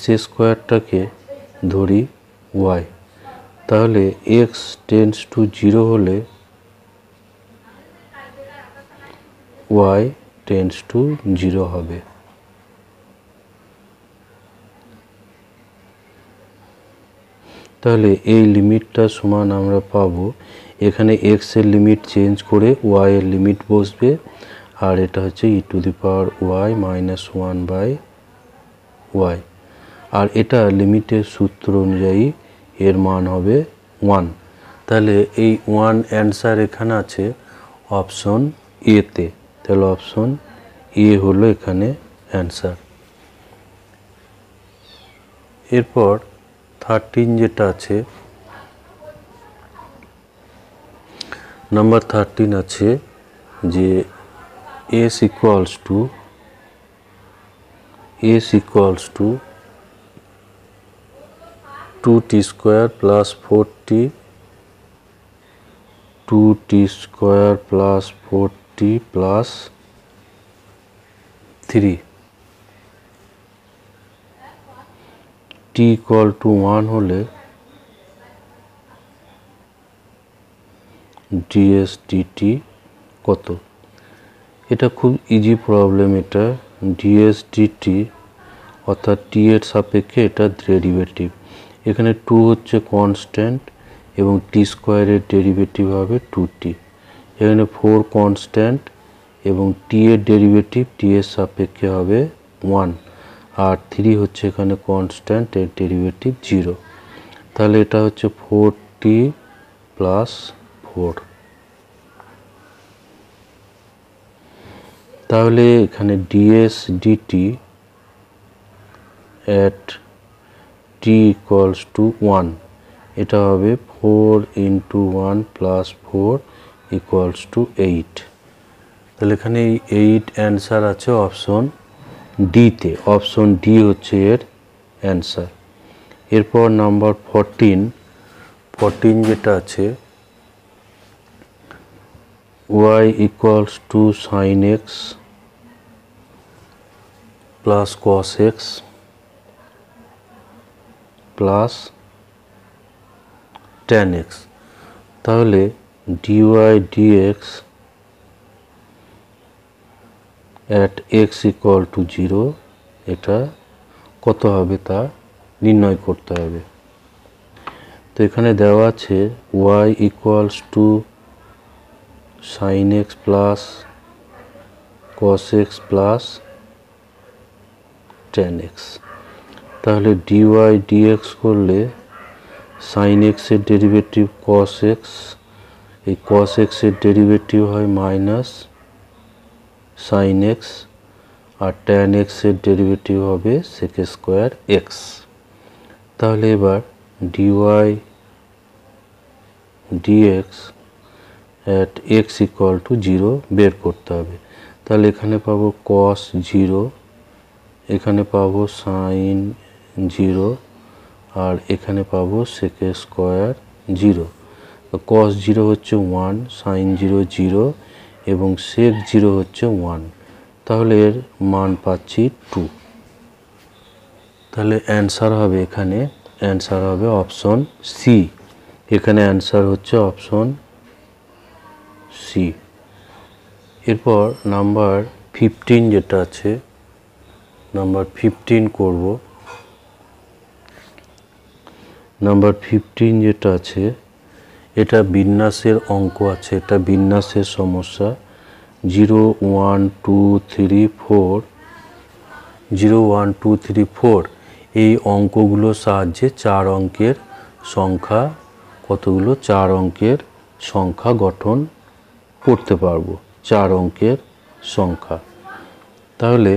ধরি y, তাহলে x টেন্ডস টু 0 হলে y টেন্ডস টু 0 হবে। তাহলে এই লিমিটটা সমান আমরা পাবো, এখানে x এর লিমিট চেঞ্জ করে y এর লিমিট বসবে, আর এটা হচ্ছে e⁻y মাইনাস 1/y, আর এটা লিমিটের সূত্র অনুযায়ী এর মান হবে 1। তাহলে এই 1 অ্যান্সার এখানে আছে অপশন এতে। তাহলে অপশন এ হলো এখানে অ্যান্সার। এরপর 13 যেটা আছে, নাম্বার 13 আছে যে s equals to 2t² plus 4t 2t² plus 4t plus 3, t = 1 হলে ds dt কত? এটা খুব ইজি প্রবলেম। এটা ds dt অর্থাৎ t এর সাপেক্ষে এটা ডেরিভেটিভ। এখানে 2 হচ্ছে কনস্ট্যান্ট এবং t² এর ডেরিভেটিভ হবে 2t। এখানে 4 কনস্ট্যান্ট এবং t এর ডেরিভেটিভ t এর সাপেক্ষে হবে 1, আর 3 হচ্ছে এখানে কনস্ট্যান্ট, এর ডেরিভেটিভ 0। তাহলে এটা হচ্ছে 4t প্লাস 4। তাহলে এখানে ds dt at t = 1, এটা হবে 4 × 1 প্লাস 4 = 8। তাহলে এখানে এই 8 অ্যান্সার আছে অপশন ডিতে। অপশন ডি হচ্ছে এর অ্যান্সার। এরপর নাম্বার 14 যেটা আছে, y = sin x plus cos x plus tan x। তাহলে dy dx at x = 0 এটা কত হবে তা নির্ণয় করতে হবে। তো এখানে দেওয়া আছে y = sin x plus cos x plus tan x। তাহলে dy dx করলে সাইন এক্সের ডেরিভেটিভ কস এক্স, এই কস এক্সের ডেরিভেটিভ হয় মাইনাস সাইন এক্স, আর ট্যান এক্সের ডেরিভেটিভ হবে সেক স্কোয়ার এক্স। তাহলে এবার dy dx at X equal to 0 বের করতে হবে। তাহলে এখানে পাবো কস 0, এখানে পাবো সাইন 0, আর এখানে পাবো সেক স্কোয়ার 0। কস 0 হচ্ছে 1, সাইন 0 0, এবং সেক 0 হচ্ছে 1। তাহলে এর মান পাচ্ছি 2। তাহলে অ্যান্সার হবে এখানে, অ্যান্সার হবে অপশন সি। এখানে অ্যান্সার হচ্ছে অপশন সি। এরপর নাম্বার 15 যেটা আছে, নাম্বার 15 করব। নাম্বার 15 যেটা আছে এটা বিন্যাসের অঙ্ক আছে, এটা বিন্যাসের সমস্যা। 0 1 2 3 4, 0 1 2 3 4 এই অঙ্কগুলোর সাহায্যে 4 অঙ্কের সংখ্যা, কতগুলো 4 অঙ্কের সংখ্যা গঠন করতে পারবো, 4 অঙ্কের সংখ্যা। তাহলে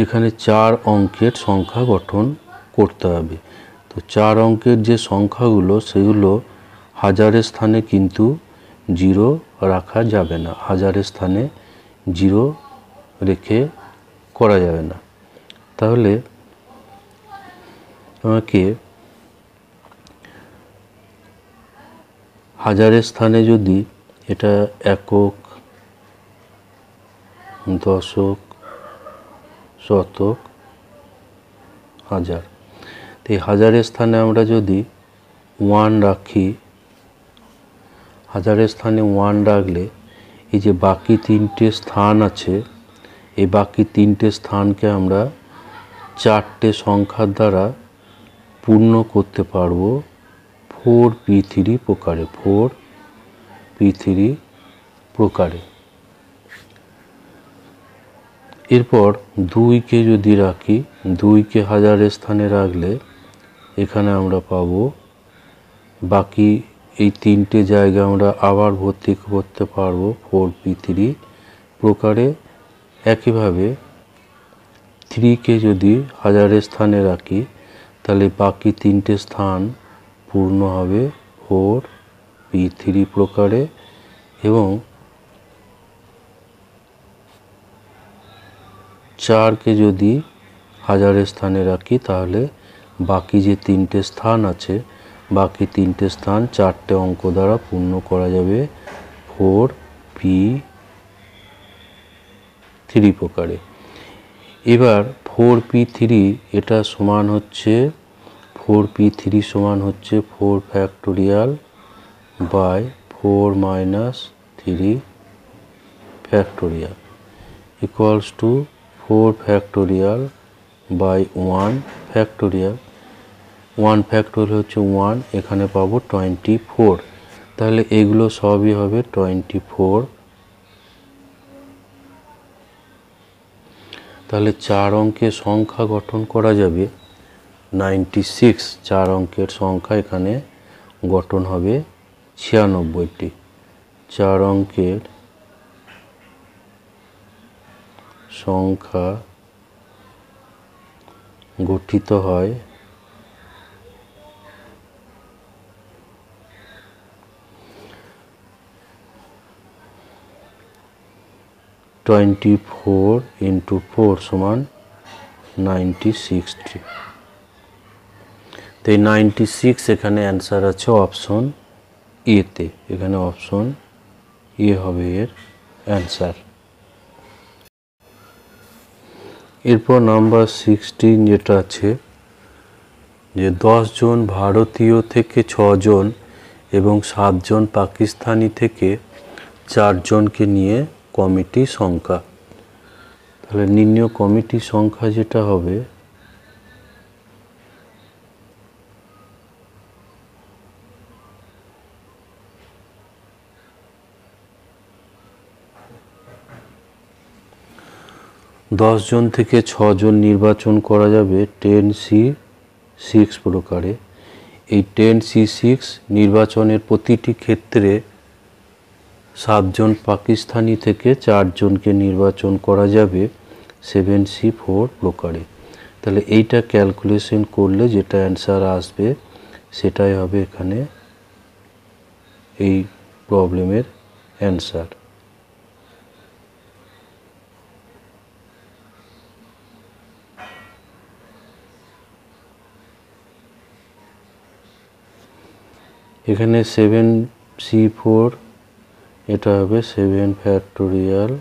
এখানে 4 অঙ্কের সংখ্যা গঠন করতে হবে। তো 4 অঙ্কের যে সংখ্যাগুলো সেগুলো হাজারের স্থানে কিন্তু 0 রাখা যাবে না, হাজারের স্থানে 0 রেখে করা যাবে না। তাহলে আমাকে হাজারের স্থানে যদি এটা একক, দশক, শতক, হাজার, তো এই হাজারের স্থানে আমরা যদি 1 রাখি, হাজারের স্থানে 1 রাখলে এই যে বাকি 3টে স্থান আছে, এই বাকি 3টে স্থানকে আমরা 4টে সংখ্যার দ্বারা পূর্ণ করতে পারবো 4p3 প্রকারে, 4p3 প্রকারে। এরপর 2কে যদি রাখি, 2কে হাজারের স্থানে রাখলে এখানে আমরা পাবো বাকি এই 3টে জায়গা আমরা আবার ভর্তি করতে পারবো 4p3 প্রকারে। একইভাবে 3কে যদি হাজারের স্থানে রাখি তাহলে বাকি 3টে স্থান পূর্ণ হবে 4p3 প্রকারে, এবং 4কে যদি হাজারের স্থানে রাখি তাহলে বাকি যে 3টে স্থান আছে, বাকি 3টে স্থান 4টে অঙ্ক দ্বারা পূর্ণ করা যাবে 4p3 প্রকারে। এবার 4p3 এটা সমান হচ্ছে 4p3 সমান হচ্ছে 4 factorial by 4 minus 3 factorial equals to 4 factorial by 1 factorial. 1 factorial হচ্ছে 1, এখানে পাবো 24। তাহলে এগুলো সবই হবে 24। তাহলে 4 অঙ্কের সংখ্যা গঠন করা যাবে 96। 4 অঙ্কের সংখ্যা এখানে গঠন হবে 96টি। 4 অঙ্কের সংখ্যা গঠিত হয় 24 × 4 সমান 96টি। তো এই 96 এখানে অ্যান্সার আছে অপশন এতে, এখানে অপশন এ হবে এর অ্যান্সার। এরপর নাম্বার 16 যেটা আছে যে 10 জন ভারতীয় থেকে 6 জন এবং 7 জন পাকিস্তানি থেকে 4 জনকে নিয়ে কমিটি সংখ্যা। তাহলে নির্ণয় কমিটি সংখ্যা যেটা হবে 10 জন থেকে 6 জন নির্বাচন করা যাবে 10C6 প্রকারে। এই 10C6 নির্বাচনের প্রতিটি ক্ষেত্রে 7 জন পাকিস্তানি থেকে 4 জনকে নির্বাচন করা যাবে 7C4 প্রকারে। তাহলে এইটা ক্যালকুলেশন করলে যেটা অ্যান্সার আসবে সেটাই হবে এখানে এই প্রবলেমের অ্যান্সার। এখানে 7C4 এটা হবে 7 factorial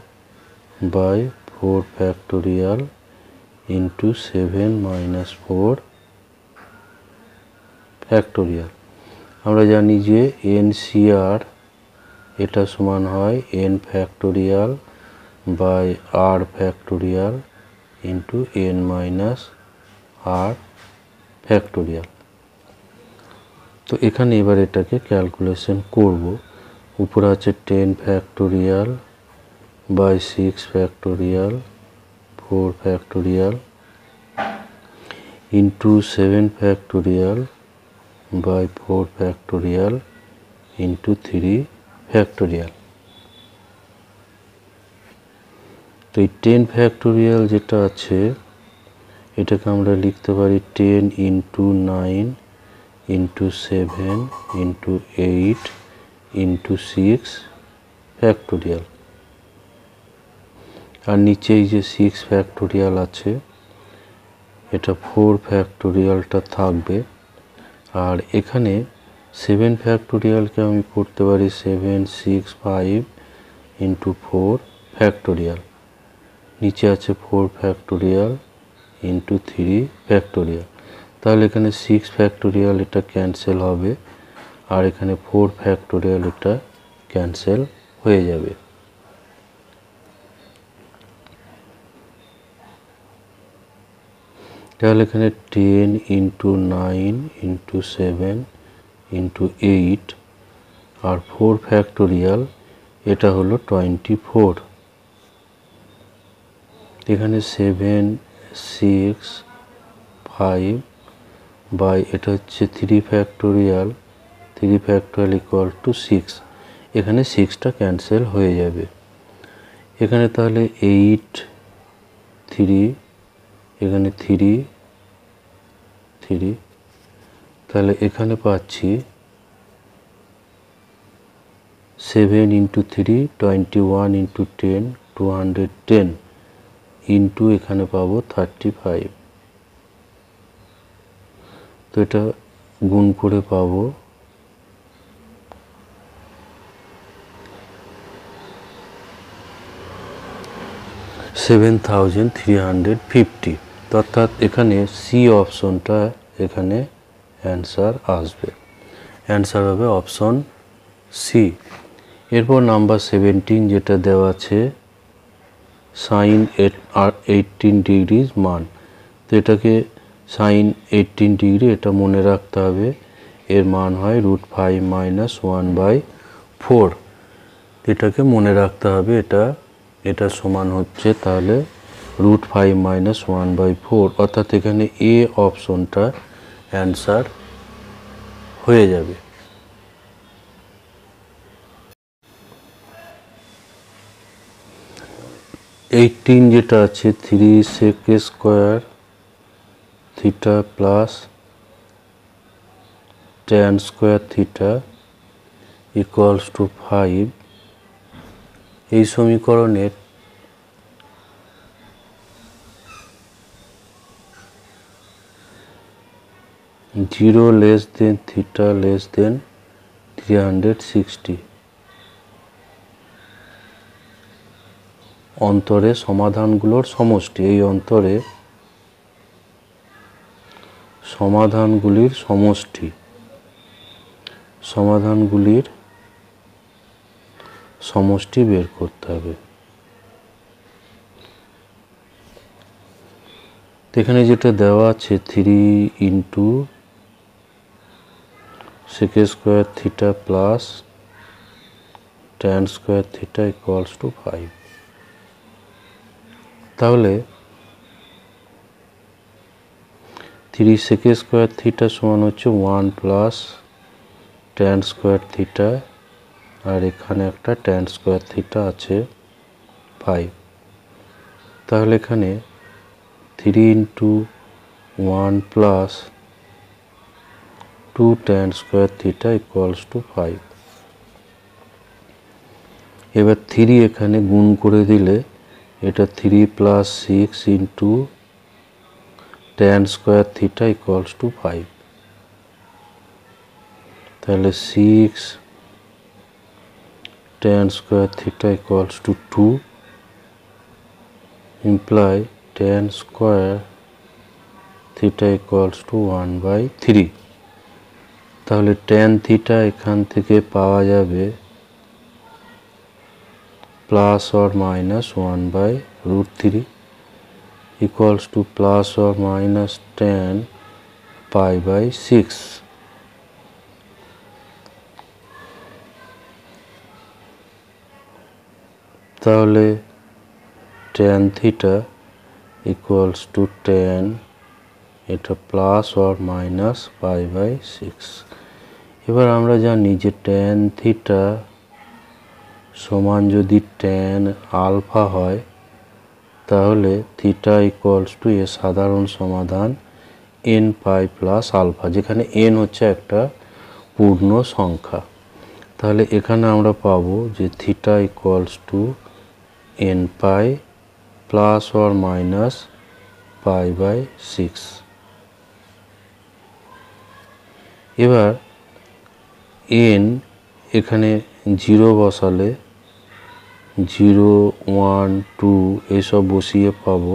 by 4 factorial into 7 minus 4 factorial. আমরা জানি যে NCR এটা সমান হয় n factorial by r factorial into n minus r factorial. তো এখানে এবার এটাকে ক্যালকুলেশন করব। উপরে আছে 10 factorial by 6 factorial 4 factorial into 7 factorial by 4 factorial into 3 factorial. তো এই 10 ফ্যাক্টোরিয়াল যেটা আছে এটাকে আমরা লিখতে পারি 10 into 9 into 7 into 8 into 6 factorial. আর নিচে এই যে 6 ফ্যাক্টোরিয়াল আছে এটা 4 ফ্যাক্টোরিয়ালটা থাকবে। আর এখানে 7 ফ্যাক্টোরিয়ালকে আমি করতে পারি 7 6 5 ইন্টু 4 ফ্যাক্টোরিয়াল। নিচে আছে 4 ফ্যাক্টোরিয়াল ইন্টু 3 ফ্যাক্টোরিয়াল। তাহলে এখানে 6 ফ্যাক্টোরিয়াল এটা ক্যান্সেল হবে আর এখানে 4 ফ্যাক্টোরিয়াল এটা ক্যান্সেল হয়ে যাবে। তাহলে এখানে 10 ইন্টু 9 ইন্টু 7 ইন্টু 8 আর 4 ফ্যাক্টোরিয়াল এটা হলো 24। এখানে 7 6 5 বাই এটা হচ্ছে 3 ফ্যাক্টোরিয়াল ইকুয়াল টু 6। এখানে 6টা ক্যান্সেল হয়ে যাবে। এখানে তাহলে 8 3 এখানে 3 3 তাহলে এখানে পাচ্ছি 7 ইন্টু 3 21 ইন্টু 10 210 ইন্টু এখানে পাবো 35। তো এটা গুণ করে পাবো 7350। অর্থাৎ এখানে সি অপশনটা এখানে অ্যান্সার আসবে। অ্যান্সার হবে অপশন সি। এরপর নাম্বার 17 যেটা দেওয়া আছে সাইন 18 ডিগ্রি মান। তো এটাকে সাইন 18 ডিগ্রি এটা মনে রাখতে হবে। এর মান হয় √5 মাইনাস 1/4। এটাকে মনে রাখতে হবে। এটা সমান হচ্ছে তাহলে √5 মাইনাস 1/4। অর্থাৎ এখানে এ অপশনটা অ্যান্সার হয়ে যাবে। এইটিন যেটা আছে 3 sec square theta plus tan square theta equals to 5। এই সমীকরণের zero less than theta less than 360 অন্তরে সমাধানগুলোর সমষ্টি। এই অন্তরে সমাধানগুলির সমষ্টি বের করতে হবে। এখানে যেটা দেওয়া আছে 3 into sec square theta plus tan square theta equals to 5। তাহলে 3 sec স্কোয়ার থিটা সমান হচ্ছে 1 প্লাস tan স্কোয়ার থিটা, আর এখানে একটা tan স্কোয়ার থিটা আছে 5। তাহলে এখানে 3 into 1 plus 2 tan square theta equals to 5। এবার 3 এখানে গুণ করে দিলে এটা 3 plus 6 into tan square theta equals to 5। তাহলে 6 tan square theta equals two 2 imply tan square theta equals two 1/3। তাহলে tan থিটা এখান থেকে পাওয়া যাবে plus or minus 1/√3 equals to plus or minus tan π/6। তাহলে tan theta equals two tan, এটা plus or minus π/6। এবার আমরা জানি যে tan থিটা সমান যদি tan আলফা হয় তাহলে থিটা ইকুয়ালস টু এর সাধারণ সমাধান n π প্লাস আলফা, যেখানে n হচ্ছে একটা পূর্ণ সংখ্যা। তাহলে এখানে আমরা পাবো যে theta equals to n π plus or minus π/6। এবার n এখানে 0 বসালে 0 1 2 এসব বসিয়ে পাবো।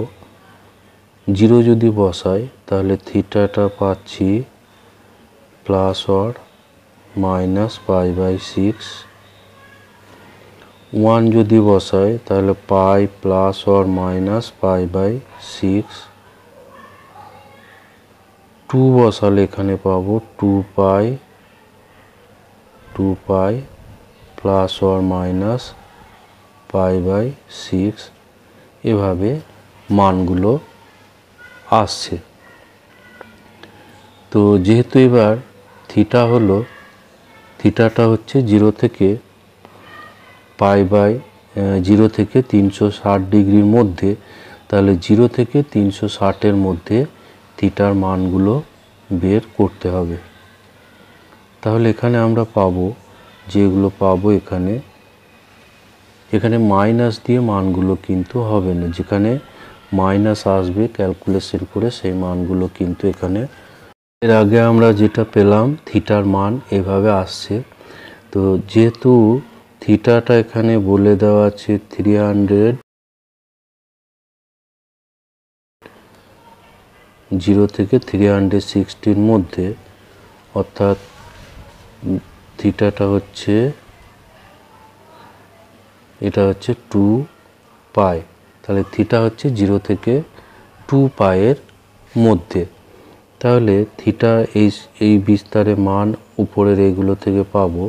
0 যদি বসাই তাহলে থিটাটা পাচ্ছি প্লাস অর মাইনাস π/6। 1 যদি বসাই তাহলে পাই প্লাস অর মাইনাস π/6। 2 বসালে এখানে পাবো 2π প্লাস অর মাইনাস π/6। এভাবে মানগুলো আসছে। তো যেহেতু এবার থিটাটা হচ্ছে 0 থেকে 360 ডিগ্রির মধ্যে, তাহলে 0 থেকে 360-এর মধ্যে থিটার মানগুলো বের করতে হবে। তাহলে এখানে আমরা পাবো, যেগুলো পাবো এখানে মাইনাস দিয়ে মানগুলো কিন্তু হবে না, যেখানে মাইনাস আসবে ক্যালকুলেশন করে সেই মানগুলো কিন্তু এখানে। এর আগে আমরা যেটা পেলাম থিটার মান এভাবে আসছে। তো যেহেতু থিটাটা এখানে বলে দেওয়া আছে 300, 0 থেকে 360-র মধ্যে, অর্থাৎ থিটাটা হচ্ছে, এটা হচ্ছে 2π। তাহলে থিটা হচ্ছে 0 থেকে 2π এর মধ্যে। তাহলে থিটা এই বিস্তারে মান উপরের এইগুলো থেকে পাবো।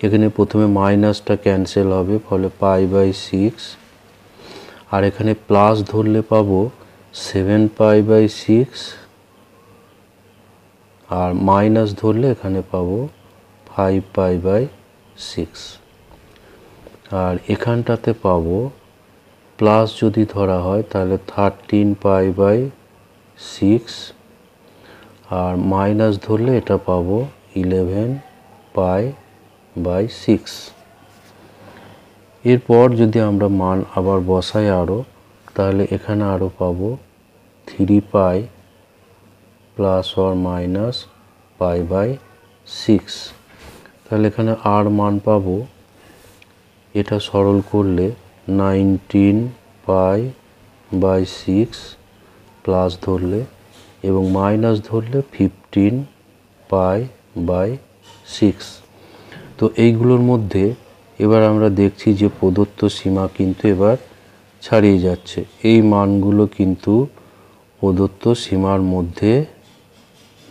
এখানে প্রথমে মাইনাসটা ক্যান্সেল হবে, ফলে π/6, আর এখানে প্লাস ধরলে পাবো 7π/6, আর মাইনাস ধরলে এখানে পাবো 5π/6। আর এখানটাতে পাবো প্লাস যদি ধরা হয় তাহলে 13π/6, আর মাইনাস ধরলে এটা পাবো 11π/6। এরপর যদি আমরা মান আবার বসাই আরও, তাহলে এখানে আরও পাবো 3π প্লাস অর মাইনাস π/6। তাহলে এখানে আর মান পাবো, এটা সরল করলে 19π/6 প্লাস ধরলে, এবং মাইনাস ধরলে 15π/6। তো এইগুলোর মধ্যে এবার আমরা দেখছি যে প্রদত্ত সীমা কিন্তু এবার ছাড়িয়ে যাচ্ছে। এই মানগুলো কিন্তু প্রদত্ত সীমার মধ্যে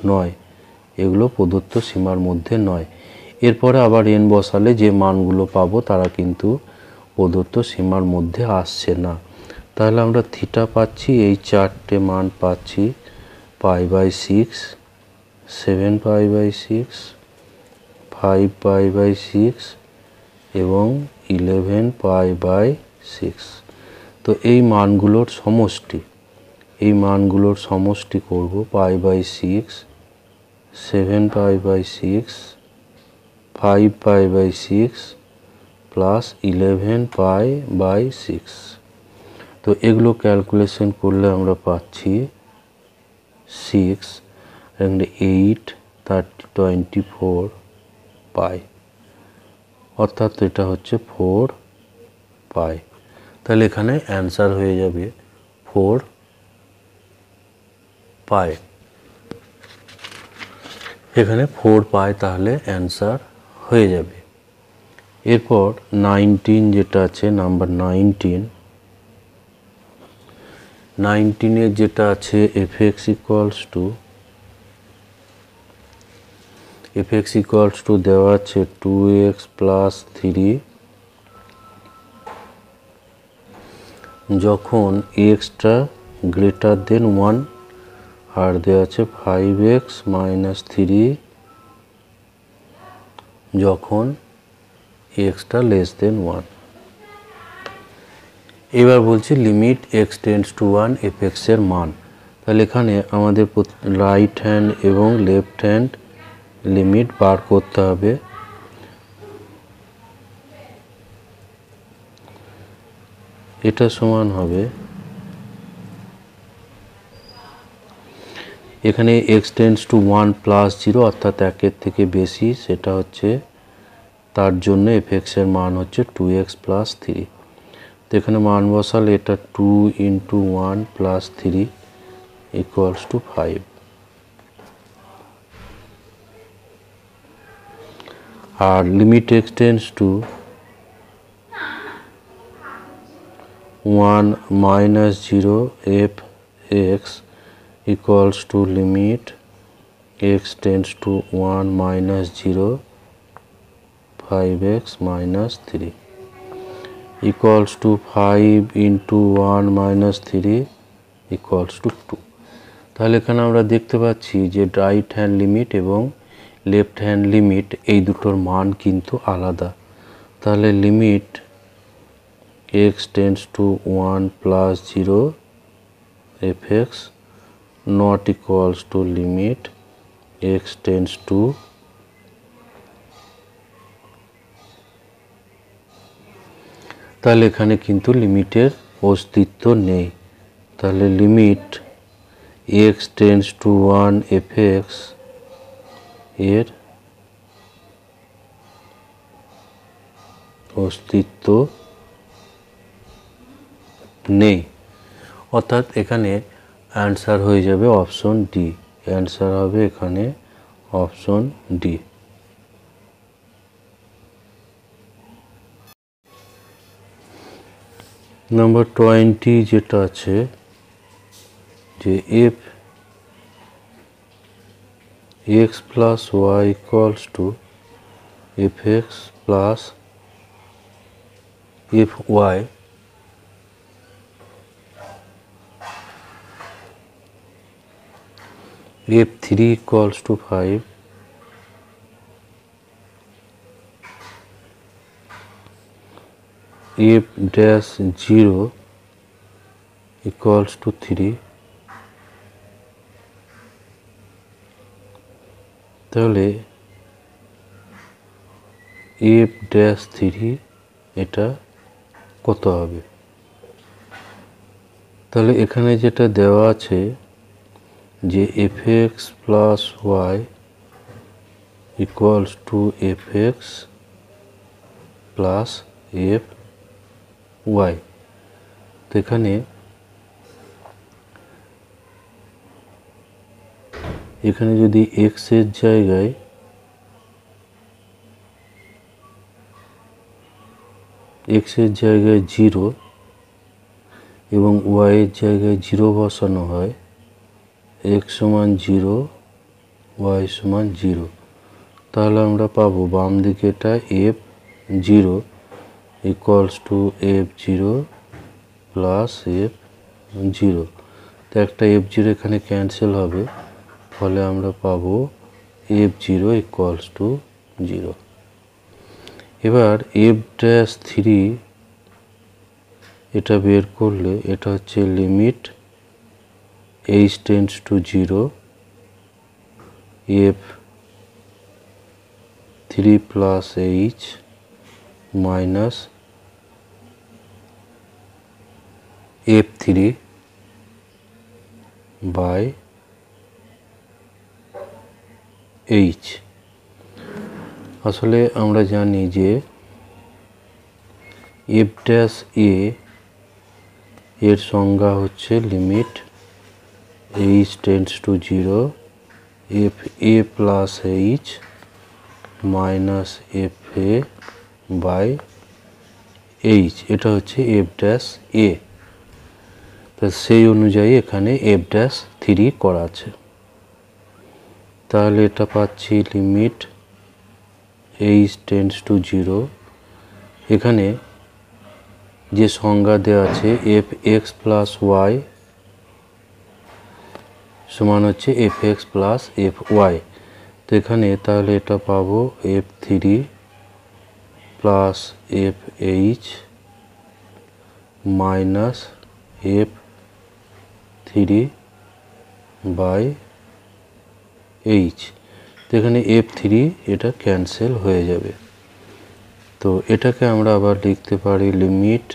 নয়, এগুলো প্রদত্ত সীমার মধ্যে নয়। এরপরে আবার n বসালে যে মানগুলো পাবো তারা কিন্তু প্রদত্ত সীমার মধ্যে আসছে না। তাহলে আমরা থিটা পাচ্ছি, এই চারটে মান পাচ্ছি, π/6, 7π/6, 5π/6 এবং 11π/6। তো এই মানগুলোর সমষ্টি করব, π/6, 7π/6, 5π/6 প্লাস 11π/6। তো এগুলো ক্যালকুলেশন করলে আমরা পাচ্ছি 6 and 8 24 পাই, অর্থাৎ এটা হচ্ছে 4 পাই। তাহলে এখানে অ্যান্সার হয়ে যাবে 4 পাই। এখানে 4 পাই তাহলে অ্যান্সার হয়ে যাবে। এরপর 19 যেটা আছে, নাম্বার 19, 19 যেটা আছে fx equals to দেওয়া আছে 2x plus 3 যখন xটা গ্রেটার দেন 1, আর দেওয়া আছে 5x minus 3 যখন xটা লেস দেন 1। এবার বলছি limit x tends to 1 fx এর মান। তাহলে এখানে আমাদের রাইট হ্যান্ড এবং লেফট হ্যান্ড লিমিট বার করতে হবে। এটা সমান হবে, এখানে x টেন্ডস টু 1 প্লাস 0 অর্থাৎ 1 থেকে বেশি, সেটা হচ্ছে তার জন্য fx এর মান হচ্ছে 2x প্লাস 3। তো এখানে মান বসালে এটা 2 × 1 প্লাস 3 ইকুয়ালস টু 5। আর limit x tends to 1 minus 0 fx equals to limit x tends to 1 minus 0 5x minus 3 equals to 5 into 1 minus 3 equals to 2। তাহলে এখানে আমরা দেখতে পাচ্ছি যে রাইট হ্যান্ড লিমিট এবং লেফট হ্যান্ড লিমিট এই দুটোর মান কিন্তু আলাদা। তাহলে limit x tends to 1 plus 0 fx not equals to limit x tends to তাহলে এখানে কিন্তু লিমিটের অস্তিত্ব নেই। তাহলে limit x tends to 1 fx এর অস্তিত্ব নেই, অর্থাৎ এখানে অ্যান্সার হয়ে যাবে অপশন ডি। অ্যান্সার হবে এখানে অপশন ডি। নাম্বার 20 যেটা আছে যে if x plus y equals to fx plus fy f3 equals to 5 f dash 0 equals to 3, তাহলে f dash 3 এটা কত হবে? তাহলে এখানে যেটা দেওয়া আছে যে fx plus y equals to fx plus fy। তো এখানে যদি x এর জায়গায় x এর জায়গায় 0 এবং y এর জায়গায় 0 বসানো হয়, x সমান 0 y সমান 0, তাহলে আমরা পাবো বাম দিকে এটা f0 equals to f0 plus F zero. তো একটা এফ জিরো এখানে ক্যান্সেল হবে, ফলে আমরা পাবো F zero equals to zero. এবার এফ ড্যাশ থ্রি এটা বের করলে এটা হচ্ছে limit H tends to zero F three plus H minus F three by H. আসলে আমরা জানি যে এফ ড্যাশ এ এর সংজ্ঞা হচ্ছে limit H tends to zero F A plus H minus F A by H, এটা হচ্ছে F dash a. তো সেই অনুযায়ী এখানে এফ ড্যাশ থ্রি করা আছে। তাহলে এটা পাচ্ছি limit H tends to zero, এখানে যে সংজ্ঞা দেওয়া আছে এফ এক্স প্লাস ওয়াই সমান হচ্ছে F X plus F Y. তো এখানে তাহলে এটা পাবো F three plus F H minus F three by H. তো এখানে এফ থ্রি এটা ক্যান্সেল হয়ে যাবে। তো এটাকে আমরা আবার লিখতে পারি limit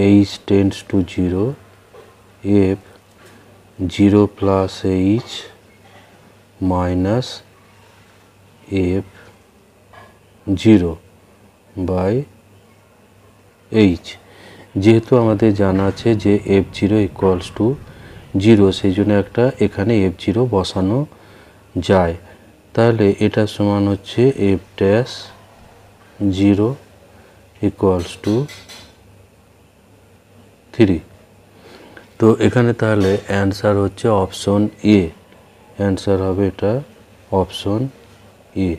H tends to zero F zero plus H minus F zero by H. যেহেতু আমাদের জানা আছে যে F zero equals to zero, সেই জন্য একটা এখানে এফ জিরো বসানো যায়। তাহলে এটা সমান হচ্ছে F dash zero equals two three. তো এখানে তাহলে অ্যান্সার হচ্ছে অপশন এ, অ্যান্সার হবে এটা অপশন এ।